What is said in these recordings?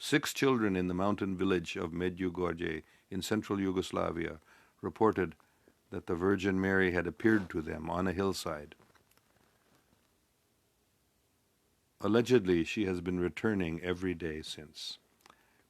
6 children in the mountain village of Medjugorje in central Yugoslavia reported that the Virgin Mary had appeared to them on a hillside. Allegedly, she has been returning every day since.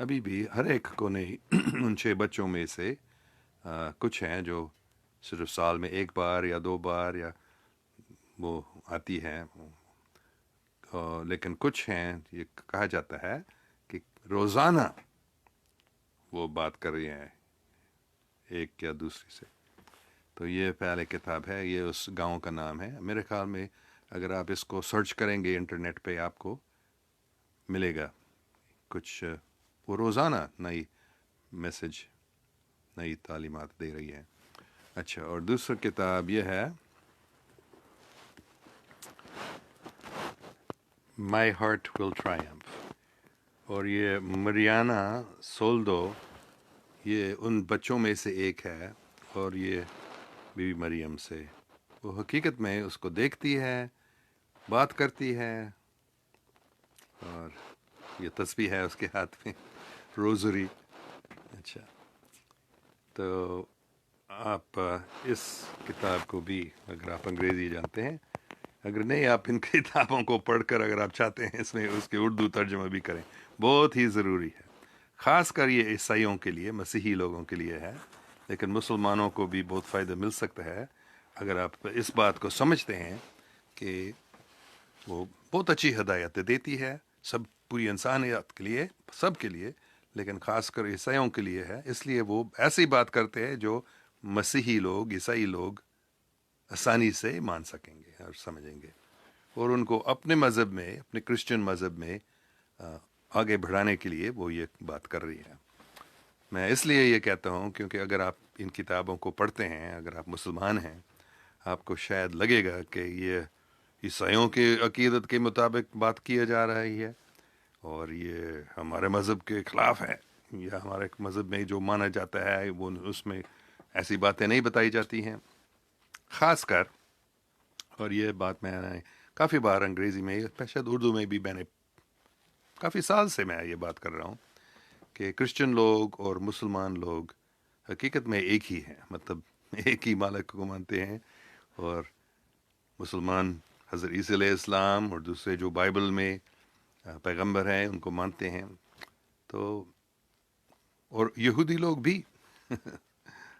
ابھی بھی ہر ایک کو نہیں ان 6 بچوں میں سے کچھ ہیں جو صرف سال میں ایک بار یا 2 بار یا وہ آتی ہیں، لیکن کچھ ہیں یہ کہا جاتا ہے کہ روزانہ وہ بات کر رہی ہیں ایک یا دوسری سے. تو یہ پہلے کتاب ہے، یہ اس گاؤں کا نام ہے. میرے خیال میں اگر آپ اس کو سرچ کریں گے انٹرنیٹ پہ آپ کو ملے گا کچھ. وہ روزانہ نئی میسج، نئی تعلیمات دے رہی ہے. اچھا، اور دوسری کتاب یہ ہے مائی ہارٹ ول ٹرائمف، اور یہ مریانا سولدو یہ ان بچوں میں سے ایک ہے، اور یہ بی بی مریم سے وہ حقیقت میں اس کو دیکھتی ہے، بات کرتی ہے، اور یہ تسبیح ہے اس کے ہاتھ میں، روزری. اچھا، تو آپ اس کتاب کو بھی اگر آپ انگریزی جانتے ہیں، اگر نہیں آپ ان کتابوں کو پڑھ کر اگر آپ چاہتے ہیں اس میں اس کے اردو ترجمہ بھی کریں، بہت ہی ضروری ہے. خاص کر یہ عیسائیوں کے لیے، مسیحی لوگوں کے لیے ہے، لیکن مسلمانوں کو بھی بہت فائدہ مل سکتا ہے اگر آپ اس بات کو سمجھتے ہیں کہ وہ بہت اچھی ہدایتیں دیتی ہے سب، پوری انسانیت کے لیے، سب کے لیے، لیکن خاص کر عیسائیوں کے لیے ہے. اس لیے وہ ایسی بات کرتے ہیں جو مسیحی لوگ، عیسائی لوگ آسانی سے مان سکیں گے اور سمجھیں گے، اور ان کو اپنے مذہب میں، اپنے کرسچن مذہب میں آگے بڑھانے کے لیے وہ یہ بات کر رہی ہے. میں اس لیے یہ کہتا ہوں کیونکہ اگر آپ ان کتابوں کو پڑھتے ہیں، اگر آپ مسلمان ہیں، آپ کو شاید لگے گا کہ یہ عیسائیوں کے عقیدت کے مطابق بات کیا جا رہی ہے اور یہ ہمارے مذہب کے خلاف ہے، یا ہمارے مذہب میں جو مانا جاتا ہے وہ اس میں ایسی باتیں نہیں بتائی جاتی ہیں. خاص کر، اور یہ بات میں نے کافی بار انگریزی میں، شاید اردو میں بھی میں نے کافی سال سے میں یہ بات کر رہا ہوں کہ کرسچن لوگ اور مسلمان لوگ حقیقت میں ایک ہی ہیں، مطلب ایک ہی مالک کو مانتے ہیں. اور مسلمان حضرت عیسی علیہ السلام اور دوسرے جو بائبل میں پیغمبر ہیں ان کو مانتے ہیں. تو اور یہودی لوگ بھی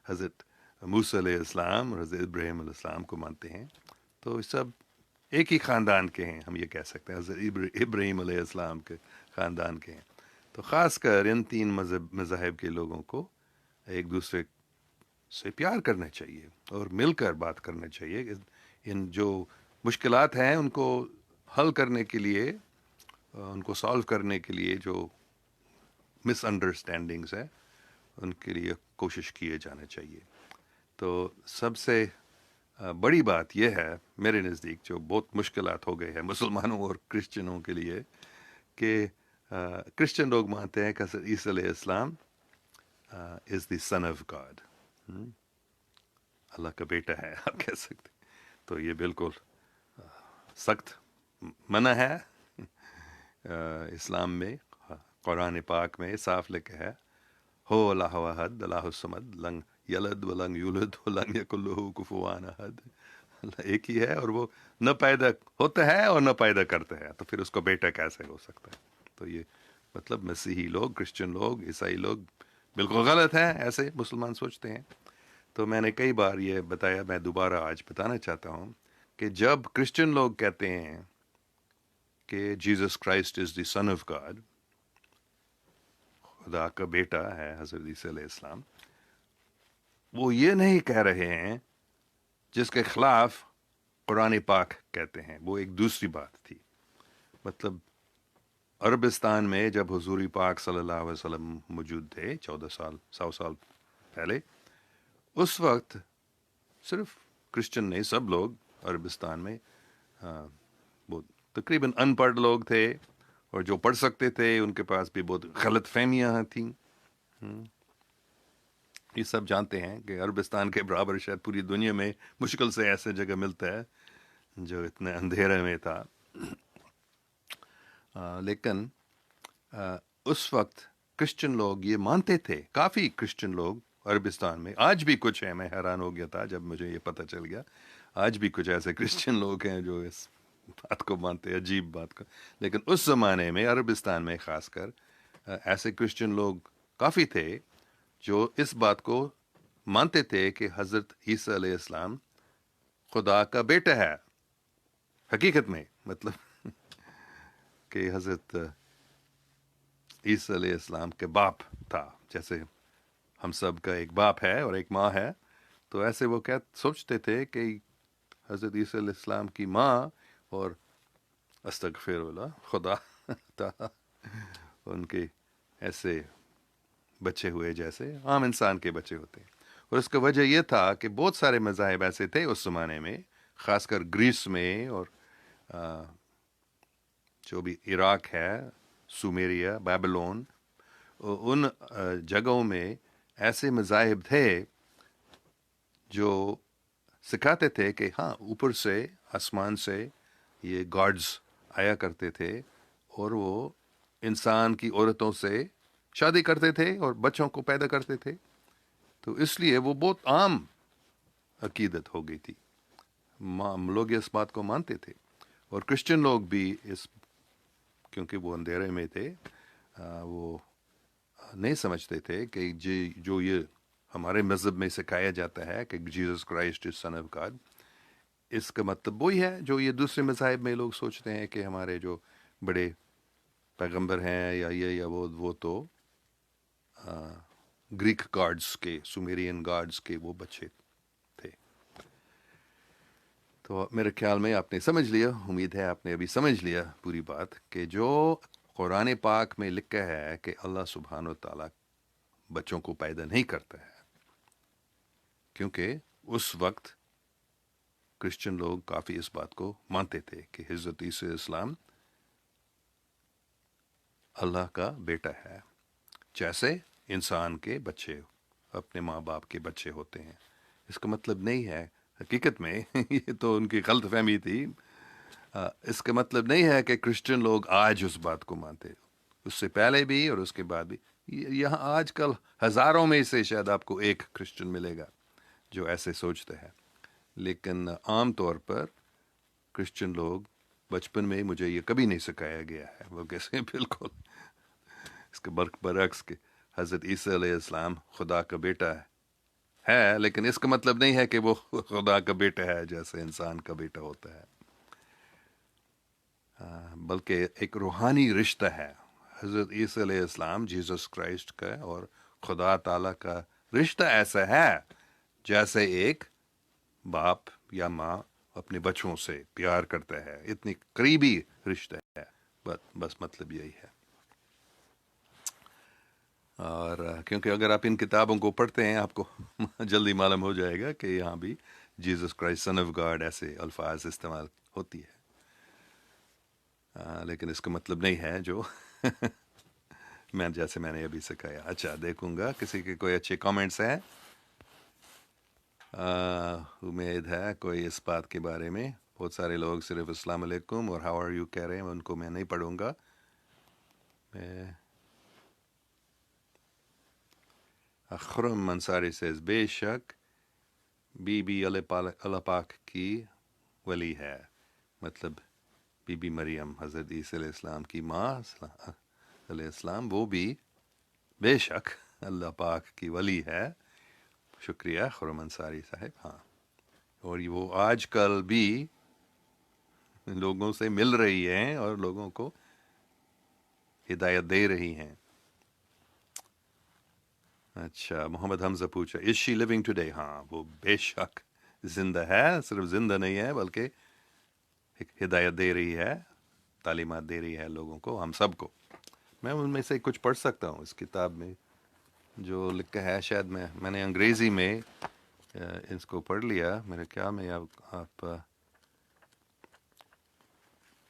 حضرت موسیٰ علیہ السلام اور حضرت ابراہیم علیہ السلام کو مانتے ہیں. تو سب ایک ہی خاندان کے ہیں، ہم یہ کہہ سکتے ہیں، حضرت ابراہیم علیہ السلام کے خاندان کے ہیں. تو خاص کر ان 3 مذاہب کے لوگوں کو ایک دوسرے سے پیار کرنا چاہیے اور مل کر بات کرنا چاہیے. ان جو مشکلات ہیں ان کو حل کرنے کے لیے، ان کو سالو کرنے کے لیے جو مس انڈرسٹینڈنگس ہیں ان کے لیے کوشش کیے جانا چاہیے. تو سب سے بڑی بات یہ ہے میرے نزدیک، جو بہت مشکلات ہو گئے ہیں مسلمانوں اور کرسچنوں کے لیے، کہ کرسچن لوگ مانتے ہیں کہ حضرت عیسی علیہ السلام از دی سن آف گاڈ، اللہ کا بیٹا ہے آپ کہہ سکتے. تو یہ بالکل سخت منع ہے اسلام میں. قرآن پاک میں صاف لکھا ہے، ہو اللہ احد اللہ الصمد لن یلد ولن یولد ولن یکن لہ کفوا احد. اللہ ایک ہی ہے اور وہ نہ پیدا ہوتا ہے اور نہ پیدا کرتا ہے، تو پھر اس کو بیٹا کیسے ہو سکتا ہے؟ تو یہ مطلب مسیحی لوگ، کرسچن لوگ، عیسائی لوگ بالکل غلط ہیں، ایسے مسلمان سوچتے ہیں. تو میں نے کئی بار یہ بتایا، میں دوبارہ آج بتانا چاہتا ہوں کہ جب کرسچن لوگ کہتے ہیں کہ Jesus Christ is the son of God, خدا کا بیٹا ہے حضرت عیسیٰ علیہ السلام، وہ یہ نہیں کہہ رہے ہیں جس کے خلاف قرآن پاک کہتے ہیں. وہ ایک دوسری بات تھی. مطلب عربستان میں جب حضور پاک صلی اللہ علیہ وسلم موجود تھے 100 سال پہلے، اس وقت صرف کرسچن نہیں، سب لوگ عربستان میں وہ تقریباً ان پڑھ لوگ تھے، اور جو پڑھ سکتے تھے ان کے پاس بھی بہت غلط فہمیاں تھیں. یہ سب جانتے ہیں کہ عربستان کے برابر شاید پوری دنیا میں مشکل سے ایسے جگہ ملتا ہے جو اتنے اندھیرے میں تھا. لیکن اس وقت کرسچن لوگ یہ مانتے تھے، کافی کرسچن لوگ عربستان میں، آج بھی کچھ ہیں. میں حیران ہو گیا تھا جب مجھے یہ پتہ چل گیا، آج بھی کچھ ایسے کرسچن لوگ ہیں جو اس بات کو مانتے ہیں، عجیب بات کو. لیکن اس زمانے میں عربستان میں خاص کر ایسے کرسچن لوگ کافی تھے جو اس بات کو مانتے تھے کہ حضرت عیسیٰ علیہ السلام خدا کا بیٹا ہے حقیقت میں، مطلب کہ حضرت عیسیٰ علیہ السلام کے باپ تھا، جیسے ہم سب کا ایک باپ ہے اور ایک ماں ہے، تو ایسے وہ کیا سوچتے تھے کہ حضرت عیسیٰ علیہ السلام کی ماں اور استغفر اللہ خدا تعالیٰ ان کے ایسے بچے ہوئے جیسے عام انسان کے بچے ہوتے ہیں۔ اور اس کا وجہ یہ تھا کہ بہت سارے مذاہب ایسے تھے اس زمانے میں، خاص کر گریس میں اور جو بھی عراق ہے، سومیریا، بیبلون، ان جگہوں میں ایسے مذاہب تھے جو سکھاتے تھے کہ ہاں اوپر سے آسمان سے یہ گاڈز آیا کرتے تھے اور وہ انسان کی عورتوں سے شادی کرتے تھے اور بچوں کو پیدا کرتے تھے، تو اس لیے وہ بہت عام عقیدت ہو گئی تھی، لوگ اس بات کو مانتے تھے۔ اور کرسچن لوگ بھی اس، کیونکہ وہ اندھیرے میں تھے، وہ نہیں سمجھتے تھے کہ جو یہ ہمارے مذہب میں سکھایا جاتا ہے کہ Jesus Christ is son of God, اس کا مطلب وہی ہے جو یہ دوسرے مذاہب میں لوگ سوچتے ہیں کہ ہمارے جو بڑے پیغمبر ہیں یا یہ یا وہ تو گریک گاڈز کے، سومیرین گاڈز کے وہ بچے تھے۔ تو میرے خیال میں آپ نے سمجھ لیا، امید ہے آپ نے ابھی سمجھ لیا پوری بات، کہ جو قرآن پاک میں لکھا ہے کہ اللہ سبحانہ و تعالیٰ بچوں کو پیدا نہیں کرتا ہے، کیونکہ اس وقت کرسچن لوگ کافی اس بات کو مانتے تھے کہ حضرت عیسیٰ علیہ السلام اللہ کا بیٹا ہے، جیسے انسان کے بچے اپنے ماں باپ کے بچے ہوتے ہیں۔ اس کا مطلب نہیں ہے حقیقت میں یہ تو ان کی غلط فہمی تھی، اس کا مطلب نہیں ہے کہ کرسچن لوگ آج اس بات کو مانتے، اس سے پہلے بھی اور اس کے بعد بھی۔ یہاں آج کل ہزاروں میں سے شاید آپ کو ایک کرسچن ملے گا جو ایسے سوچتا ہے، لیکن عام طور پر کرسچن لوگ، بچپن میں مجھے یہ کبھی نہیں سکھایا گیا ہے، وہ کیسے بالکل اس کے برعکس کہ حضرت عیسیٰ علیہ السلام خدا کا بیٹا ہے، لیکن اس کا مطلب نہیں ہے کہ وہ خدا کا بیٹا ہے جیسے انسان کا بیٹا ہوتا ہے، بلکہ ایک روحانی رشتہ ہے۔ حضرت عیسیٰ علیہ السلام جیسس کرائسٹ کا اور خدا تعالیٰ کا رشتہ ایسا ہے جیسے ایک باپ یا ماں اپنے بچوں سے پیار کرتا ہے، اتنی قریبی رشتہ ہے، بس مطلب یہی ہے۔ اور کیونکہ اگر آپ ان کتابوں کو پڑھتے ہیں آپ کو جلدی معلوم ہو جائے گا کہ یہاں بھی Jesus Christ son of God ایسے الفاظ استعمال ہوتی ہے، لیکن اس کا مطلب نہیں ہے جو جیسے میں نے ابھی سکھایا۔ اچھا، دیکھوں گا کسی کے کوئی اچھے کامنٹس ہیں، امید ہے کوئی اس بات کے بارے میں۔ بہت سارے لوگ صرف السلام علیکم اور ہاؤ آر یو کہہ رہے ہیں، ان کو میں نہیں پڑھوں گا۔ خرم انصاری سیز بے شک بی بی اللہ پاک کی ولی ہے، مطلب بی بی مریم حضرت عیسیٰ علیہ السلام کی ماں علیہ السلام، وہ بھی بے شک اللہ پاک کی ولی ہے۔ شکریہ خرم انصاری صاحب۔ ہاں، اور وہ آج کل بھی لوگوں سے مل رہی ہیں اور لوگوں کو ہدایت دے رہی ہیں۔ اچھا، محمد حمزہ پوچھا از شی لیونگ ٹوڈے؟ ہاں، وہ بے شک زندہ ہے، صرف زندہ نہیں ہے بلکہ ہدایت دے رہی ہے، تعلیمات دے رہی ہے لوگوں کو، ہم سب کو۔ میں ان میں سے کچھ پڑھ سکتا ہوں اس کتاب میں جو لکھا ہے، شاید میں نے انگریزی میں اس کو پڑھ لیا، میرے خیال میں آپ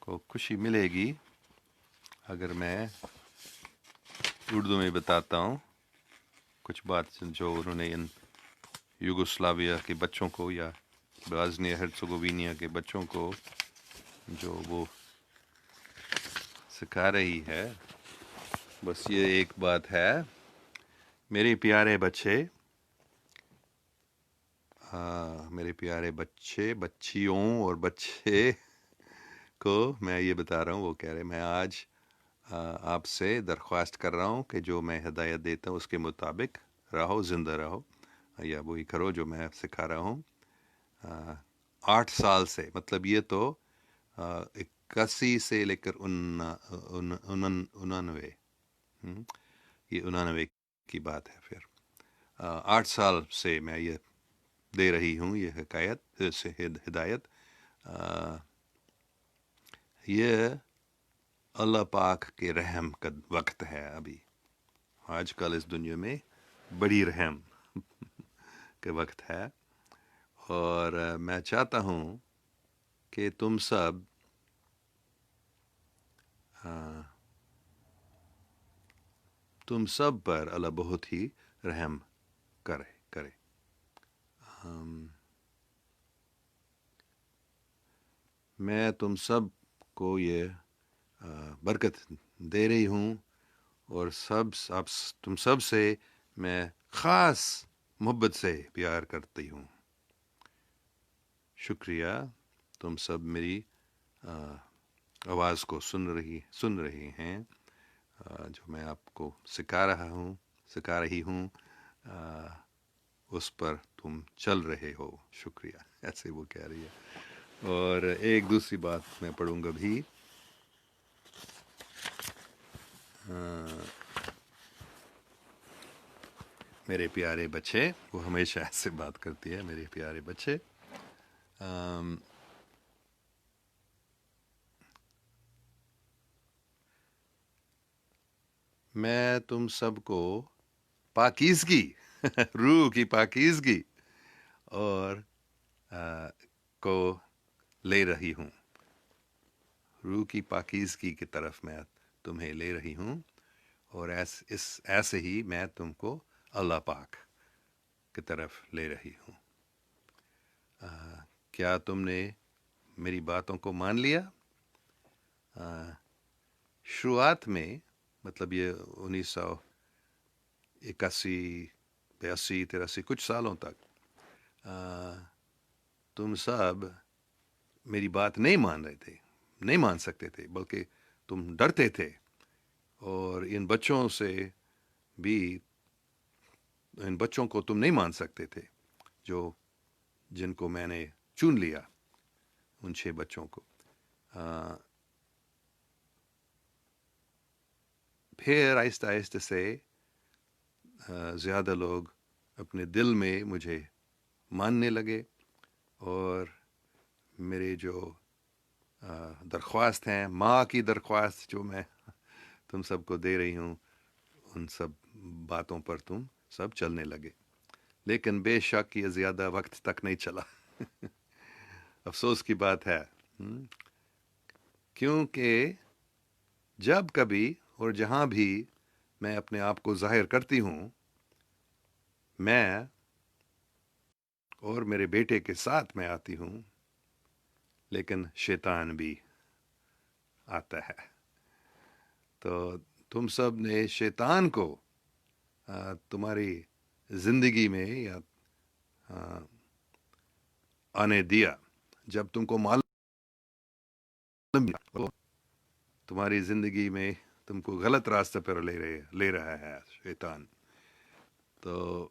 کو خوشی ملے گی اگر میں اردو میں بتاتا ہوں کچھ بات جو انہوں نے ان یوگوسلاویا کے بچوں کو یا بازنیا ہرزگوینیا کے بچوں کو جو وہ سکھا رہی ہے۔ بس یہ ایک بات ہے، میرے پیارے بچے، میرے پیارے بچے، بچیوں اور بچے کو میں یہ بتا رہا ہوں، وہ کہہ رہے میں آج آپ سے درخواست کر رہا ہوں کہ جو میں ہدایت دیتا ہوں اس کے مطابق رہو، زندہ رہو، یا وہی کرو جو میں سکھا رہا ہوں۔ 8 سال سے، مطلب یہ تو 81 سے لے کر 99، یہ 99 کی بات ہے۔ پھر 8 سال سے میں یہ دے رہی ہوں یہ ہدایت۔ یہ اللہ پاک کے رحم کا وقت ہے ابھی، آج کل اس دنیا میں بڑی رحم کا وقت ہے، اور میں چاہتا ہوں کہ تم سب پر اللہ بہت ہی رحم کرے۔ میں تم سب کو یہ برکت دے رہی ہوں، اور تم سب سے میں خاص محبت سے پیار کرتی ہوں۔ شکریہ، تم سب میری آواز کو سن رہی ہیں، جو میں آپ کو سکھا رہی ہوں، اس پر تم چل رہے ہو۔ شکریہ، ایسے وہ کہہ رہی ہے۔ اور ایک دوسری بات میں پڑھوں گا بھی۔ میرے پیارے بچے، وہ ہمیشہ ایسے بات کرتی ہے، میرے پیارے بچے، میں تم سب کو پاکیزگی روح کی پاکیزگی اور کو لے رہی ہوں، روح کی پاکیزگی کی طرف میں تمہیں لے رہی ہوں، اور ایسے ہی میں تم کو اللہ پاک کی طرف لے رہی ہوں۔ کیا تم نے میری باتوں کو مان لیا؟ شروعات میں، مطلب یہ 1981، 82، 83 کچھ سالوں تک تم سب میری بات نہیں مان سکتے تھے، بلکہ تم ڈرتے تھے، اور ان بچوں کو تم نہیں مان سکتے تھے، جن کو میں نے چن لیا، ان 6 بچوں کو۔ پھر آہستہ آہستہ سے زیادہ لوگ اپنے دل میں مجھے ماننے لگے، اور میرے جو درخواست ہیں، ماں کی درخواست جو میں تم سب کو دے رہی ہوں، ان سب باتوں پر تم سب چلنے لگے۔ لیکن بے شک یہ زیادہ وقت تک نہیں چلا، افسوس کی بات ہے، کیونکہ جب کبھی اور جہاں بھی میں اپنے آپ کو ظاہر کرتی ہوں، میں اور میرے بیٹے کے ساتھ میں آتی ہوں، لیکن شیطان بھی آتا ہے۔ تو تم سب نے شیطان کو تمہاری زندگی میں یا آنے دیا، جب تم کو معلوم تمہاری زندگی میں تم کو غلط راستہ پر لے رہا ہے شیطان، تو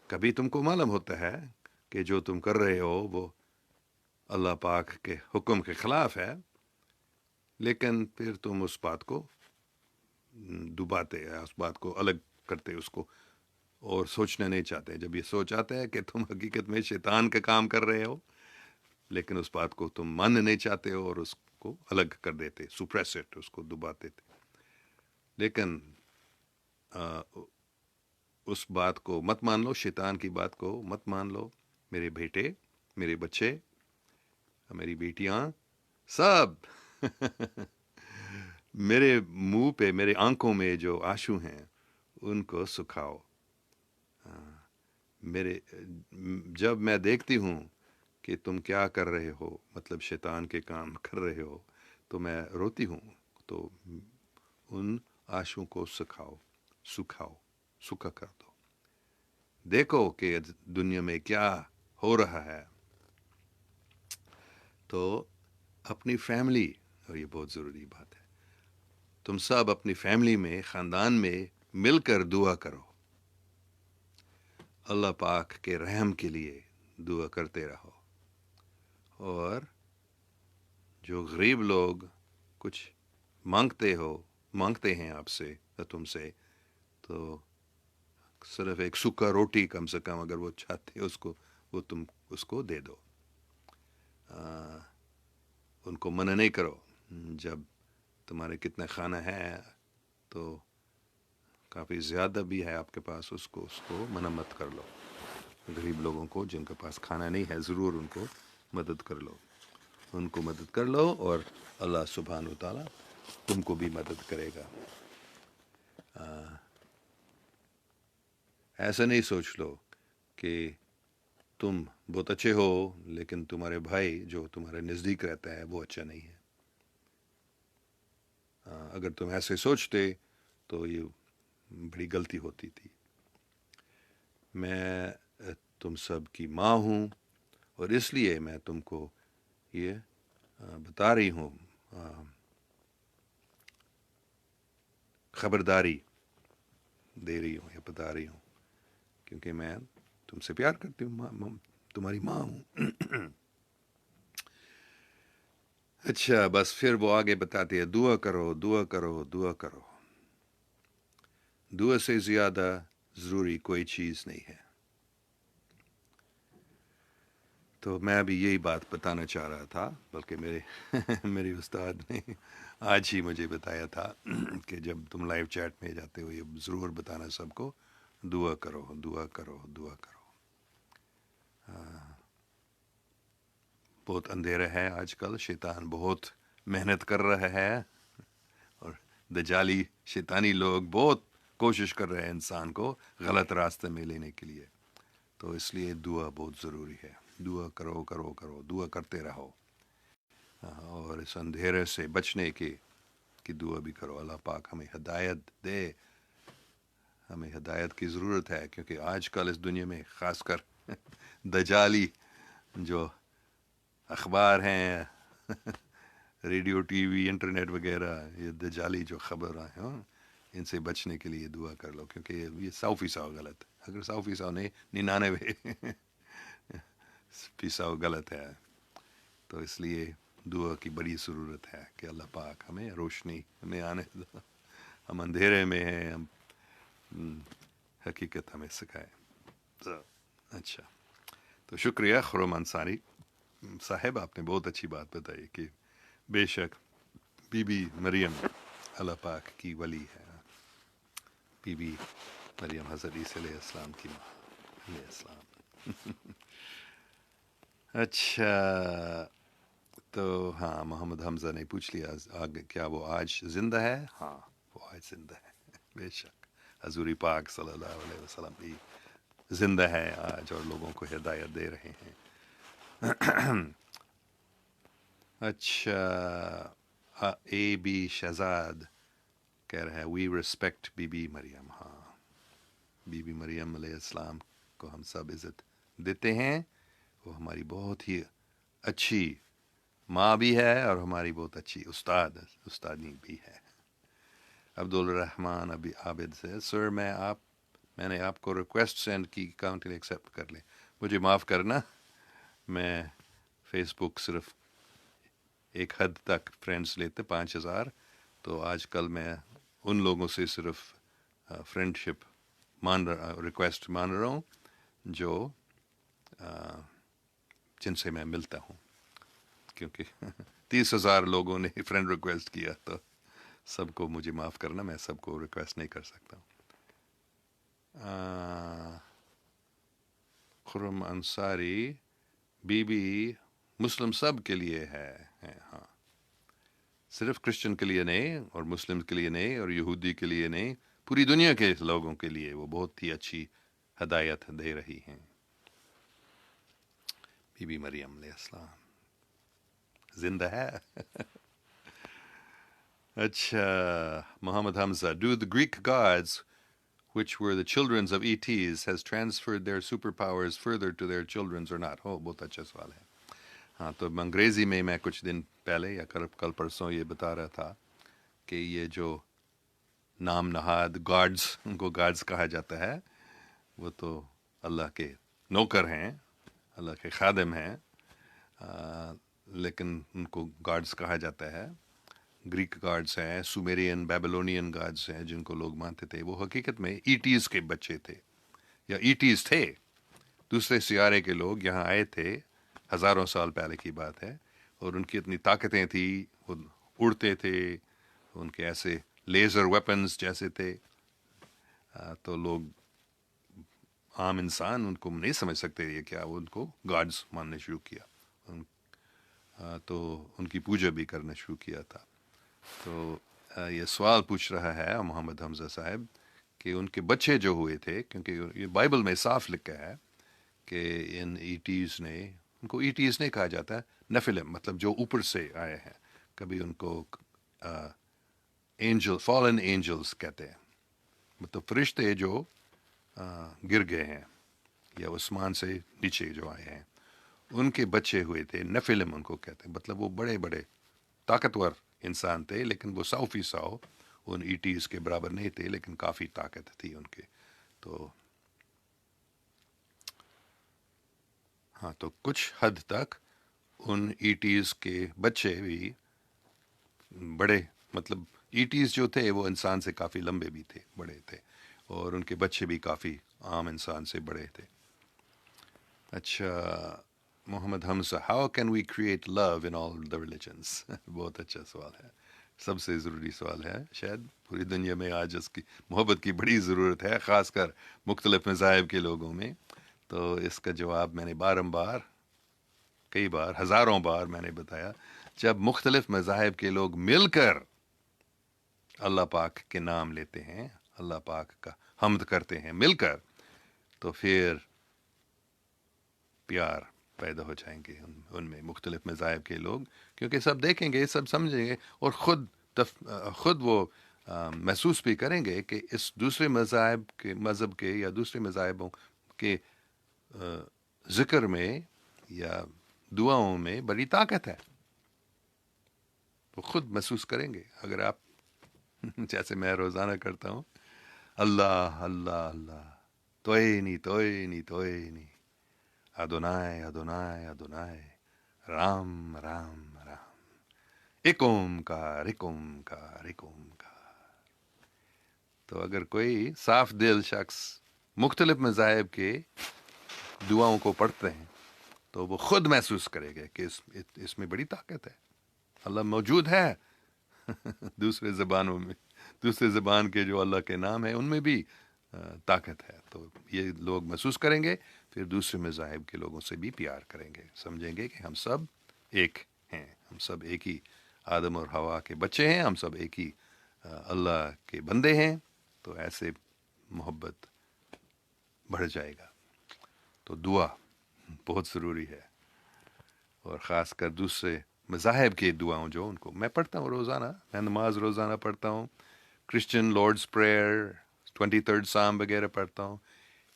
کبھی تم کو معلوم ہوتا ہے کہ جو تم کر رہے ہو وہ اللہ پاک کے حکم کے خلاف ہے، لیکن پھر تم اس بات کو ڈباتے ہیں، اس بات کو الگ کرتے، اس کو اور سوچنا نہیں چاہتے۔ جب یہ سوچ آتا ہے کہ تم حقیقت میں شیطان کا کام کر رہے ہو، لیکن اس بات کو تم ماننا نہیں چاہتے ہو، اور اس کو الگ کر دیتے، سپریسٹ، اس کو دباتے تھے۔ لیکن اس بات کو مت مان لو، شیطان کی بات کو مت مان لو، میرے بیٹے، میرے بچے، میری بیٹیاں، سب میرے منہ پہ، میرے آنکھوں میں جو آنسو ہیں، ان کو سکھاؤ۔ جب میں دیکھتی ہوں کہ تم کیا کر رہے ہو، مطلب شیطان کے کام کر رہے ہو، تو میں روتی ہوں، تو ان آنسو کو سکھا کر دو۔ دیکھو کہ دنیا میں کیا ہو رہا ہے، تو اپنی فیملی، اور یہ بہت ضروری بات ہے. تم سب اپنی فیملی میں، خاندان میں مل کر دعا کرو. اللہ پاک کے رحم کے لیے دعا کرتے رہو. اور جو غریب لوگ کچھ مانگتے ہیں آپ سے یا تم سے، تو صرف ایک سکا روٹی کم سے کم اگر وہ چاہتے وہ تم اس کو دے دو. ان کو منع نہیں کرو. جب تمہارے کتنے کھانا ہے تو کافی زیادہ بھی ہے آپ کے پاس، اس کو منع مت کر لو. غریب لوگوں کو جن کے پاس کھانا نہیں ہے، ضرور ان کو مدد کر لو، اور اللہ سبحانہ و تعالیٰ تم کو بھی مدد کرے گا. ایسا نہیں سوچ لو کہ تم بہت اچھے ہو لیکن تمہارے بھائی جو تمہارے نزدیک رہتا ہے وہ اچھا نہیں ہے. اگر تم ایسے سوچتے تو یہ بڑی غلطی ہوتی تھی. میں تم سب کی ماں ہوں، اور اس لیے میں تم کو یہ بتا رہی ہوں، خبرداری دے رہی ہوں یا بتا رہی ہوں، کیونکہ میں تم سے پیار کرتی ہوں، تمہاری ماں ہوں. اچھا، بس پھر وہ آگے بتاتے ہیں دعا کرو. دعا سے زیادہ ضروری کوئی چیز نہیں ہے. تو میں بھی یہی بات بتانا چاہ رہا تھا، بلکہ میرے استاد نے آج ہی مجھے بتایا تھا کہ جب تم لائیو چیٹ میں جاتے ہو یہ ضرور بتانا سب کو، دعا کرو. بہت اندھیرا ہے آج کل، شیطان بہت محنت کر رہا ہے، اور دجالی شیطانی لوگ بہت کوشش کر رہے ہیں انسان کو غلط راستے میں لینے کے لیے. تو اس لیے دعا بہت ضروری ہے. دعا کرو، دعا کرتے رہو. اور اس اندھیرے سے بچنے کی دعا بھی کرو. اللہ پاک ہمیں ہدایت دے. ہمیں ہدایت کی ضرورت ہے، کیونکہ آج کل اس دنیا میں خاص کر دجالی جو اخبار ہیں، ریڈیو، ٹی وی، انٹرنیٹ وغیرہ، یہ دجالی جو خبر ہیں، ان سے بچنے کے لیے دعا کر لو، کیونکہ یہ 100% غلط ہے. اگر 100% نہیں، 99% غلط ہے. تو اس لیے دعا کی بڑی ضرورت ہے کہ اللہ پاک ہمیں روشنی میں آنے دو. ہم اندھیرے میں ہیں، ہم حقیقت ہمیں سکھائے. اچھا، تو شکریہ خرم انصاری صاحب، آپ نے بہت اچھی بات بتائی کہ بے شک بی بی مریم اللہ پاک کی ولی ہے. بی بی مریم حضرت عیسیٰ علیہ السلام کی ماں علیہ السلام. اچھا، تو ہاں، محمد حمزہ نے پوچھ لیا آگے کیا وہ آج زندہ ہے. ہاں، وہ آج زندہ ہے، بے شک. حضور پاک صلی اللہ علیہ وسلم بھی زندہ ہے آج، اور لوگوں کو ہدایت دے رہے ہیں. اچھا، اے بی شہزاد کہہ رہا ہے وی ریسپیکٹ بی بی مریم. ہاں، بی بی مریم علیہ السلام کو ہم سب عزت دیتے ہیں. وہ ہماری بہت ہی اچھی ماں بھی ہے، اور ہماری بہت اچھی استادی بھی ہے. عبدالرحمن عابد سے سر میں نے آپ کو ریکویسٹ سینڈ کی، کاؤنٹنگ ایکسیپٹ کر لیں. مجھے معاف کرنا، میں فیس بک صرف ایک حد تک فرینڈس لیتے 5000، تو آج کل میں ان لوگوں سے صرف فرینڈ شپ ریکویسٹ مان رہا ہوں جو جن سے میں ملتا ہوں، کیونکہ 30,000 لوگوں نے فرینڈ ریکویسٹ کیا، تو سب کو مجھے معاف کرنا، میں سب کو ریکویسٹ نہیں کر سکتا. خرم انصاری بی بی مسلم سب کے لیے ہے. ہاں، صرف کرسچن کے لیے نہیں، اور مسلم کے لیے نہیں، اور یہودی کے لیے نہیں، پوری دنیا کے لوگوں کے لیے وہ بہت ہی اچھی ہدایت دے رہی ہیں. بی بی مریم علیہ السلام زندہ ہے. اچھا، محمد حمزہ do the Greek gods which were the children of ETs has transferred their superpowers further to their children or not. بہت اچھا سوال ہے. ہاں، تو انگریزی میں کچھ دن پہلے یا کل پرسوں یہ بتا رہا تھا کہ یہ جو نام نہاد گاڈز، ان کو گاڈز کہا جاتا ہے، وہ تو اللہ کے نوکر ہیں، اللہ کے خادم ہیں، لیکن ان کو گاڈز کہا جاتا ہے۔ گریک گاڈز ہیں، سومیرین بیبلونین گاڈز ہیں جن کو لوگ مانتے تھے، وہ حقیقت میں ایٹیز کے بچے تھے یا ایٹیز تھے۔ دوسرے سیارے کے لوگ یہاں آئے تھے، ہزاروں سال پہلے کی بات ہے، اور ان کی اتنی طاقتیں تھیں، وہ اڑتے تھے، ان کے ایسے لیزر ویپنز جیسے تھے، تو لوگ عام انسان ان کو نہیں سمجھ سکتے یہ کیا، وہ ان کو گاڈز ماننے شروع کیا، تو ان کی پوجا بھی کرنا شروع کیا تھا۔ تو یہ سوال پوچھ رہا ہے محمد حمزہ صاحب کہ ان کے بچے جو ہوئے تھے، کیونکہ یہ بائبل میں صاف لکھا ہے کہ ان ایٹیز نے، ان کو ایٹیز نہیں کہا جاتا ہے، نفلم، مطلب جو اوپر سے آئے ہیں، کبھی ان کو اینجل، فالن اینجلز کہتے ہیں، مطلب فرشتے جو گر گئے ہیں یا آسمان سے نیچے جو آئے ہیں، ان کے بچے ہوئے تھے، نفلم ان کو کہتے ہیں، مطلب وہ بڑے بڑے طاقتور انسان تھے، لیکن وہ 100% ان ایٹیز کے برابر نہیں تھے، لیکن کافی طاقت تھی ان کے۔ تو ہاں، تو کچھ حد تک ان ایٹیز کے بچے بھی بڑے، مطلب ایٹیز جو تھے وہ انسان سے کافی لمبے بھی تھے، بڑے تھے، اور ان کے بچے بھی کافی عام انسان سے بڑے تھے۔ اچھا، Muhammad Hamza, how can we create love in all the religions? بہت اچھا سوال ہے، سب سے ضروری سوال ہے، شاید پوری دنیا میں آج اس کی محبت کی بڑی ضرورت ہے، خاص کر مختلف مذاہب کے لوگوں میں۔ تو اس کا جواب میں نے بارمبار، کئی بار، ہزاروں بار میں نے بتایا، جب مختلف مذاہب کے لوگ مل کر اللہ پاک کے نام لیتے ہیں، اللہ پاک کا حمد کرتے ہیں مل کر، تو پھر پیار پیدا ہو جائیں گے ان میں، مختلف مذاہب کے لوگ، کیونکہ سب دیکھیں گے، سب سمجھیں گے، اور خود وہ محسوس بھی کریں گے کہ اس دوسرے مذہب کے یا دوسرے مذاہبوں کے ذکر میں یا دعاؤں میں بڑی طاقت ہے، وہ خود محسوس کریں گے۔ اگر آپ جیسے میں روزانہ کرتا ہوں، اللہ اللہ اللہ، توئینی توئینی توئینی، ادونائے ادونائے ادونائے، رام رام رام، ایک اومکار ایک اومکار ایک اومکار۔ تو اگر کوئی صاف دل شخص مختلف مذاہب کے دعاؤں کو پڑھتے ہیں تو وہ خود محسوس کرے گا کہ اس میں بڑی طاقت ہے، اللہ موجود ہے۔ دوسرے زبانوں میں، دوسرے زبان کے جو اللہ کے نام ہیں ان میں بھی طاقت ہے، تو یہ لوگ محسوس کریں گے، پھر دوسرے مذاہب کے لوگوں سے بھی پیار کریں گے، سمجھیں گے کہ ہم سب ایک ہیں، ہم سب ایک ہی آدم اور حوا کے بچے ہیں، ہم سب ایک ہی اللہ کے بندے ہیں، تو ایسے محبت بڑھ جائے گا۔ تو دعا بہت ضروری ہے، اور خاص کر دوسرے مذاہب کے دعاؤں جو ان کو میں پڑھتا ہوں روزانہ، میں نماز روزانہ پڑھتا ہوں، کرسچن لارڈز پریئر، 23rd سام وغیرہ پڑھتا ہوں،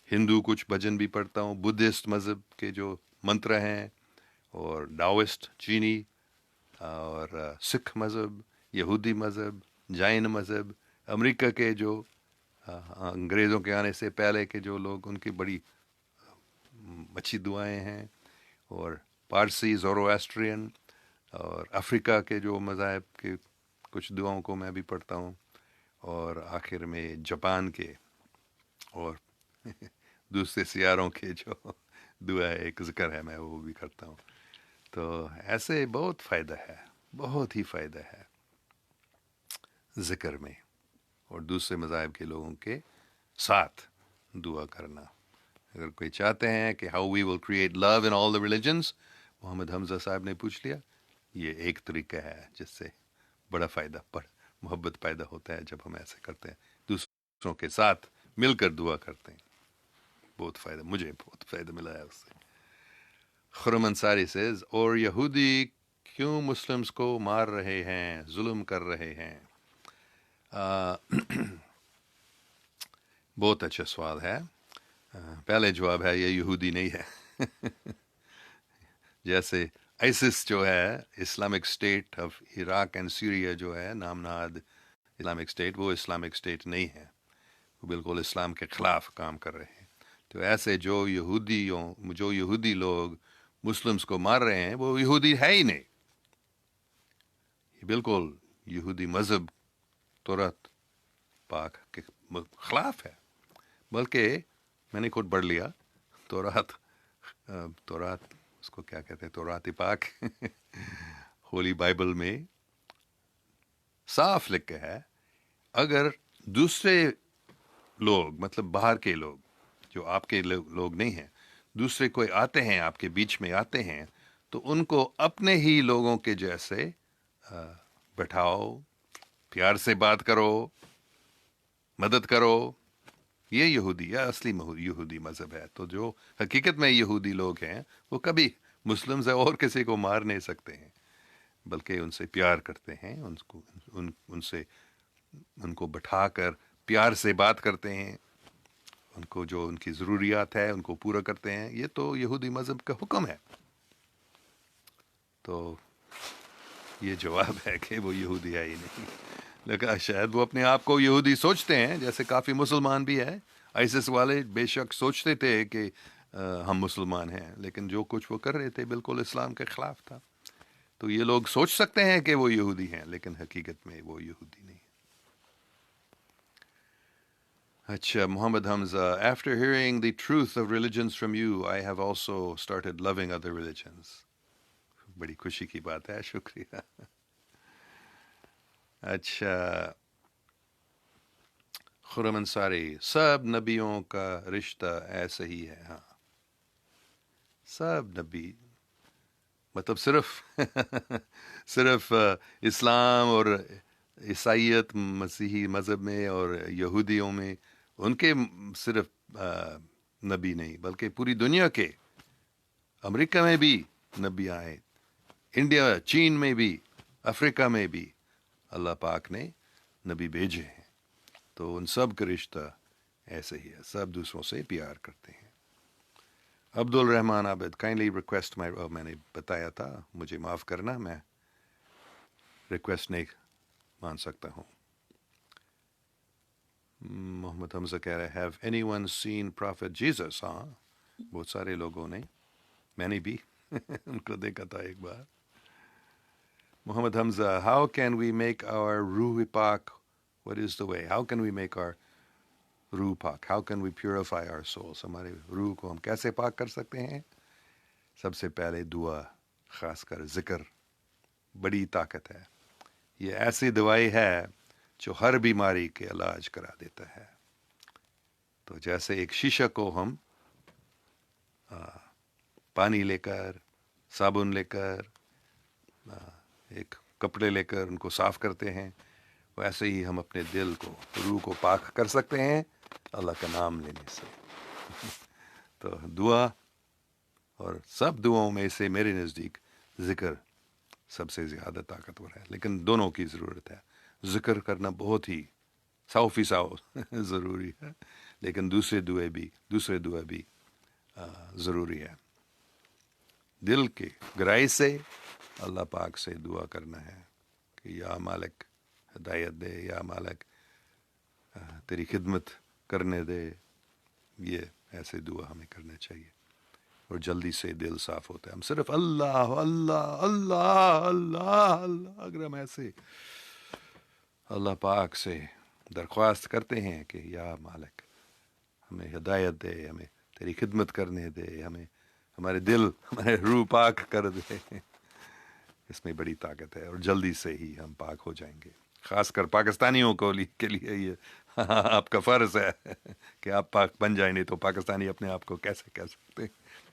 ہندو کچھ بھجن بھی پڑھتا ہوں، بدھسٹ مذہب کے جو منتر ہیں، اور ڈاوسٹ چینی، اور سکھ مذہب، یہودی مذہب، جین مذہب، امریکہ کے جو انگریزوں کے آنے سے پہلے کے جو لوگ، ان کی بڑی اچھی دعائیں ہیں، اور پارسی، زورواسٹرین، اور افریقہ کے جو مذاہب کے کچھ دعاؤں کو میں بھی پڑھتا ہوں، اور آخر میں جاپان کے اور دوسرے سیاروں کے جو دعا ایک ذکر ہے، میں وہ بھی کرتا ہوں۔ تو ایسے بہت فائدہ ہے، بہت ہی فائدہ ہے ذکر میں، اور دوسرے مذاہب کے لوگوں کے ساتھ دعا کرنا۔ اگر کوئی چاہتے ہیں کہ how we will create love in all the religions, Muhammad Hamza Sahab نے پوچھ لیا، یہ ایک طریقہ ہے جس سے بڑا فائدہ، محبت پیدا ہوتا ہے جب ہم ایسے کرتے ہیں، دوسروں کے ساتھ مل کر دعا کرتے ہیں، بہت فائدہ، مجھے بہت فائدہ ملا ہے اس سے۔ خرم انصاری سیز، اور یہودی کیوں مسلمز کو مار رہے ہیں، ظلم کر رہے ہیں؟ بہت اچھا سوال ہے۔ پہلے جواب ہے یہ یہودی نہیں ہے، جیسے ISIS جو ہے Islamic state of Iraq and Syria جو ہے نام نہاد اسلامک اسٹیٹ، وہ اسلامک اسٹیٹ نہیں ہے، وہ بالکل اسلام کے خلاف کام کر رہے ہیں. تو ایسے جو یہودی لوگ مسلمس کو مار رہے ہیں وہ یہودی ہے ہی نہیں، یہ بالکل یہودی مذہب تورات پاک کے خلاف ہے. بلکہ میں نے خود پڑھ لیا تورات اس کو کیا کہتے ہیں، تورات پاک ہولی بائبل میں صاف لکھ کے ہے، اگر دوسرے لوگ مطلب باہر کے لوگ جو آپ کے لوگ نہیں ہیں، دوسرے کوئی آتے ہیں آپ کے بیچ میں آتے ہیں تو ان کو اپنے ہی لوگوں کے جیسے بٹھاؤ، پیار سے بات کرو، مدد کرو. یہ یہودی یا اصلی یہودی مذہب ہے. تو جو حقیقت میں یہودی لوگ ہیں وہ کبھی مسلم سے اور کسی کو مار نہیں سکتے ہیں، بلکہ ان سے پیار کرتے ہیں، ان کو بٹھا کر پیار سے بات کرتے ہیں، ان کو جو ان کی ضروریات ہے ان کو پورا کرتے ہیں. یہ تو یہودی مذہب کا حکم ہے. تو یہ جواب ہے کہ وہ یہودی ہے ہی نہیں. لیکن شاید وہ اپنے آپ کو یہودی سوچتے ہیں، جیسے کافی مسلمان بھی ہیں. ISIS والے بے شک سوچتے تھے کہ ہم مسلمان ہیں، لیکن جو کچھ وہ کر رہے تھے بالکل اسلام کے خلاف تھا. تو یہ لوگ سوچ سکتے ہیں کہ وہ یہودی ہیں، لیکن حقیقت میں وہ یہودی نہیں. اچھا، محمد حمزہ، after hearing the truth of religions from you, I have also started loving other religions. بڑی خوشی کی بات ہے، شکریہ. اچھا، خرم انصاری، سب نبیوں کا رشتہ ایسا ہی ہے. ہاں، سب نبی مطلب صرف اسلام اور عیسائیت مسیحی مذہب میں اور یہودیوں میں ان کے صرف نبی نہیں، بلکہ پوری دنیا کے، امریکہ میں بھی نبی آئے، انڈیا چین میں بھی، افریقہ میں بھی اللہ پاک نے نبی بھیجے ہیں. تو ان سب کا رشتہ ایسے ہی ہے، سب دوسروں سے پیار کرتے ہیں. عبد الرحمان عابد، کائنڈلی ریکویسٹ میں نے بتایا تھا، مجھے معاف کرنا، میں ریکویسٹ نہیں مان سکتا ہوں. محمد حمزہ کہہ رہے have anyone seen prophet Jesus. ہاں، بہت سارے لوگوں نے، میں نے بھی ان کو دیکھا تھا ایک بار. Muhammad Hamza, how can we make our روح پاک؟ What is the way? How can we make our روح پاک؟ How can we purify our souls? ہمارے روح کو ہم کیسے پاک کر سکتے ہیں؟ سب سے پہلے دعا، خاص کر ذکر بڑی طاقت ہے. یہ ایسی دوائی ہے جو ہر بیماری کے علاج کرا دیتا ہے. تو جیسے ایک شیشہ کو ہم پانی لے کر، صابن لے کر، ایک کپڑے لے کر ان کو صاف کرتے ہیں، ویسے ہی ہم اپنے دل کو، روح کو پاک کر سکتے ہیں اللہ کا نام لینے سے. تو دعا، اور سب دعاؤں میں سے میرے نزدیک ذکر سب سے زیادہ طاقتور ہے. لیکن دونوں کی ضرورت ہے. ذکر کرنا بہت ہی 100% ضروری ہے، لیکن دوسرے دعا بھی ضروری ہے. دل کی گہرائی سے اللہ پاک سے دعا کرنا ہے کہ یا مالک ہدایت دے، یا مالک تیری خدمت کرنے دے. یہ ایسے دعا ہمیں کرنا چاہیے، اور جلدی سے دل صاف ہوتا ہے. ہم صرف اللہ اللہ اللہ اللہ اللہ، اگر ہم ایسے اللہ پاک سے درخواست کرتے ہیں کہ یا مالک ہمیں ہدایت دے، ہمیں تیری خدمت کرنے دے، ہمیں ہمارے دل، ہمارے روح پاک کر دے، اس میں بڑی طاقت ہے، اور جلدی سے ہی ہم پاک ہو جائیں گے. خاص کر پاکستانیوں کے لیے یہ آپ کا فرض ہے کہ آپ پاک بن جائیں. نہیں تو پاکستانی اپنے آپ کو کیسے کہہ سکتے؟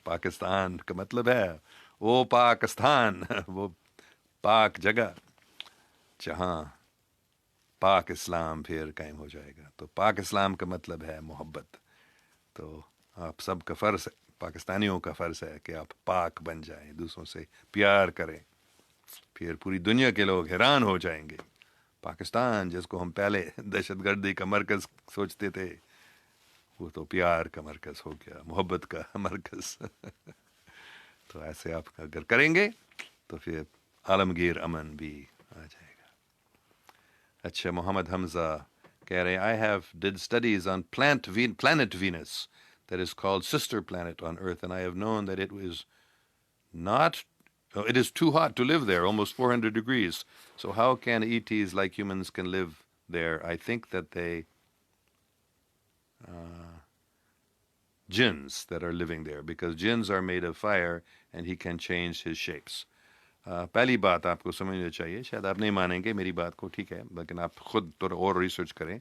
پاکستان کا مطلب ہے وہ پاکستان، وہ پاک جگہ جہاں پاک اسلام پھر قائم ہو جائے گا. تو پاک اسلام کا مطلب ہے محبت. تو آپ سب کا فرض ہے، پاکستانیوں کا فرض ہے کہ آپ پاک بن جائیں، دوسروں سے پیار کریں. پھر پوری دنیا کے لوگ حیران ہو جائیں گے. پاکستان جس کو ہم پہلے دہشت گردی کا مرکز سوچتے تھے، وہ تو پیار کا مرکز ہو گیا، محبت کا مرکز. تو ایسے آپ اگر کریں گے تو پھر عالمگیر امن بھی آ جائے گا. اچھا محمد حمزہ کہہ رہے ہیں I have did studies on planet Venus that is called sister planet on Earth and I have known that it was not it is too hot to live there, almost 400 degrees. So how can ETs like humans can live there? I think that they jinns that are living there because jinns are made of fire and he can change his shapes. پہلی بات آپ کو سمجھنا چاہیے, شاید آپ نہیں مانیں گے میری بات کو, ٹھیک ہے, لیکن آپ خود تھوڑا اور ریسرچ کریں.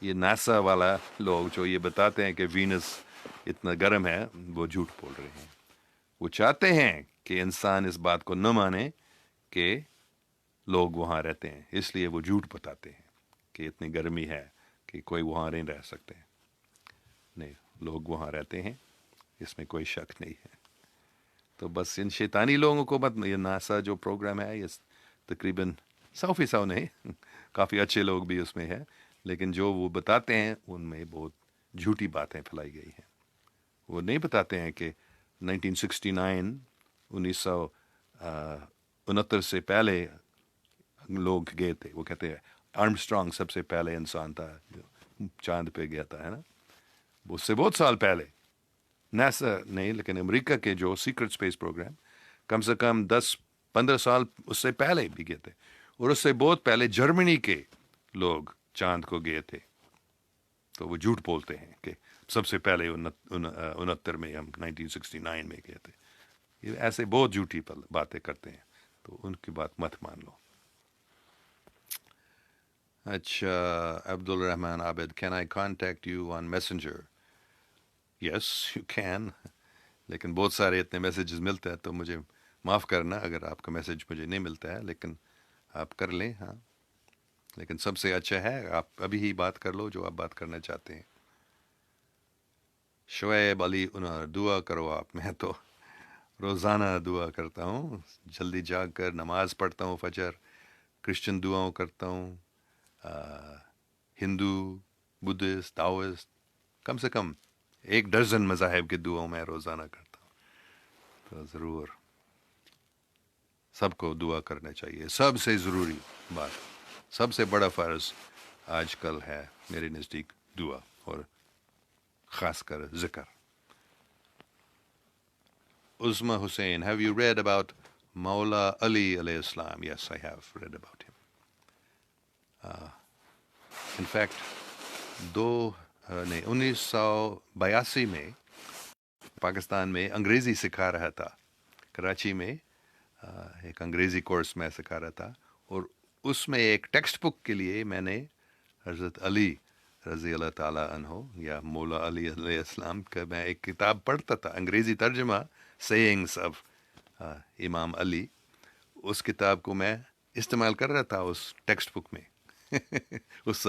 یہ ناسا والا لوگ جو یہ بتاتے ہیں کہ وینس اتنا گرم ہے, وہ جھوٹ بول رہے ہیں. وہ چاہتے ہیں کہ انسان اس بات کو نہ مانے کہ لوگ وہاں رہتے ہیں, اس لیے وہ جھوٹ بتاتے ہیں کہ اتنی گرمی ہے کہ کوئی وہاں نہیں رہ سکتے. نہیں, لوگ وہاں رہتے ہیں, اس میں کوئی شک نہیں ہے. تو بس ان شیطانی لوگوں کو مت, یہ ناسا جو پروگرام ہے یہ تقریباً 100% نہیں, کافی اچھے لوگ بھی اس میں ہیں, لیکن جو وہ بتاتے ہیں ان میں بہت جھوٹی باتیں پھیلائی گئی ہیں. وہ نہیں بتاتے ہیں کہ 1969 1969 سے پہلے لوگ گئے تھے. وہ کہتے ہیں آرمسٹرانگ سب سے پہلے انسان تھا جو چاند پہ گیا تھا, ہے نا, اس سے بہت سال پہلے. ناسا نہیں, لیکن امریکہ کے جو سیکرٹ اسپیس پروگرام کم سے کم 10-15 سال اس سے پہلے بھی گئے تھے, اور اس سے بہت پہلے جرمنی کے لوگ چاند کو گئے تھے. تو وہ جھوٹ بولتے ہیں کہ سب سے پہلے 69 میں, ہم 1969 میں گئے تھے. یہ ایسے بہت جھوٹی باتیں کرتے ہیں, تو ان کی بات مت مان لو. اچھا Abdur Rahman Abid, can I contact you on Messenger? Yes you can, لیکن بہت سارے اتنے میسیجز ملتے ہیں تو مجھے معاف کرنا اگر آپ کا میسیج مجھے نہیں ملتا ہے, لیکن آپ کر لیں. ہاں, لیکن سب سے اچھا ہے آپ ابھی ہی بات کر لو جو آپ بات کرنا چاہتے ہیں. شعیب علی انہر, دعا کرو آپ. میں تو روزانہ دعا کرتا ہوں, جلدی جاگ کر نماز پڑھتا ہوں فجر, کرسچن دعاؤں کرتا ہوں, ہندو, بدھسٹ, تاؤسٹ, کم سے کم 1 درجن مذاہب کے دعاؤں میں روزانہ کرتا ہوں. تو ضرور سب کو دعا کرنا چاہیے. سب سے ضروری بات, سب سے بڑا فرض آج کل ہے میرے نزدیک دعا, اور خاص کر ذکر. Uzma Hussain, have you read about Maula Ali alayhi salam? Yes, I have read about him. In fact, 1982 میں پاکستان میں انگریزی سکھا رہا تھا. کراچی میں ایک انگریزی کورس میں سکھا رہا تھا, اور اس میں ایک ٹیکسٹ بک کے لیے میں نے حضرت علی رضی اللہ تعالیٰ عنہ یا مولا علی علیہ السلام کا میں ایک کتاب پڑھتا تھا, انگریزی ترجمہ سیئنگس آف امام علی. اس کتاب کو میں استعمال کر رہا تھا اس ٹیکسٹ بک میں, اس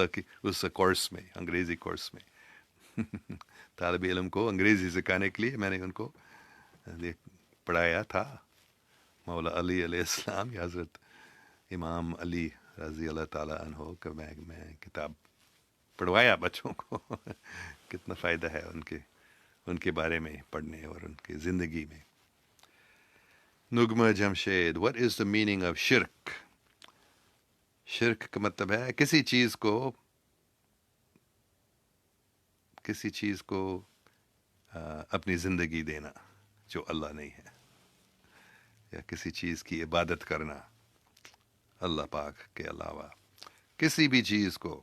کورس میں, انگریزی کورس میں. طالب علم کو انگریزی سکھانے کے لیے میں نے ان کو پڑھایا تھا مولا علی علیہ السلام یا حضرت امام علی رضی اللہ تعالیٰ عنہ کا میں کتاب پڑھوایا بچوں کو. کتنا فائدہ ہے ان کے بارے میں پڑھنے اور ان کی زندگی میں. نغمہ Jamshed, what is the meaning of شرک؟ شرک کا مطلب ہے کسی چیز کو اپنی زندگی دینا جو اللہ نہیں ہے, یا کسی چیز کی عبادت کرنا اللہ پاک کے علاوہ, کسی بھی چیز کو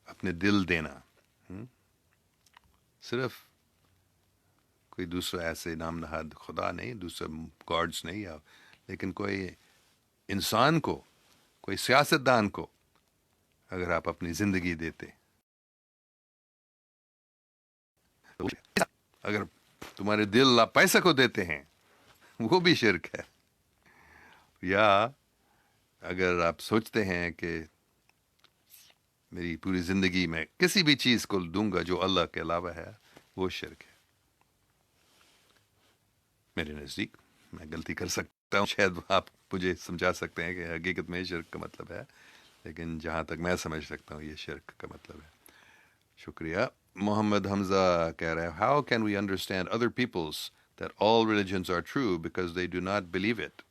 اپنے دل دینا, صرف کوئی دوسرا ایسے نام نہاد خدا نہیں, دوسرے گاڈز نہیں, لیکن کوئی انسان کو, کوئی سیاستدان کو اگر آپ اپنی زندگی دیتے, اگر تمہارے دل آپ پیسے کو دیتے ہیں وہ بھی شرک ہے. یا اگر آپ سوچتے ہیں کہ میری پوری زندگی میں کسی بھی چیز کو دوں گا جو اللہ کے علاوہ ہے, وہ شرک ہے. میرے نزدیک, میں غلطی کر سکتا ہوں, شاید آپ مجھے سمجھا سکتے ہیں کہ حقیقت میں شرک کا مطلب ہے, لیکن جہاں تک میں سمجھ سکتا ہوں یہ شرک کا مطلب ہے. شکریہ. محمد حمزہ کہہ رہے ہیں, how can we understand other people's that all religions are true because they do not believe it?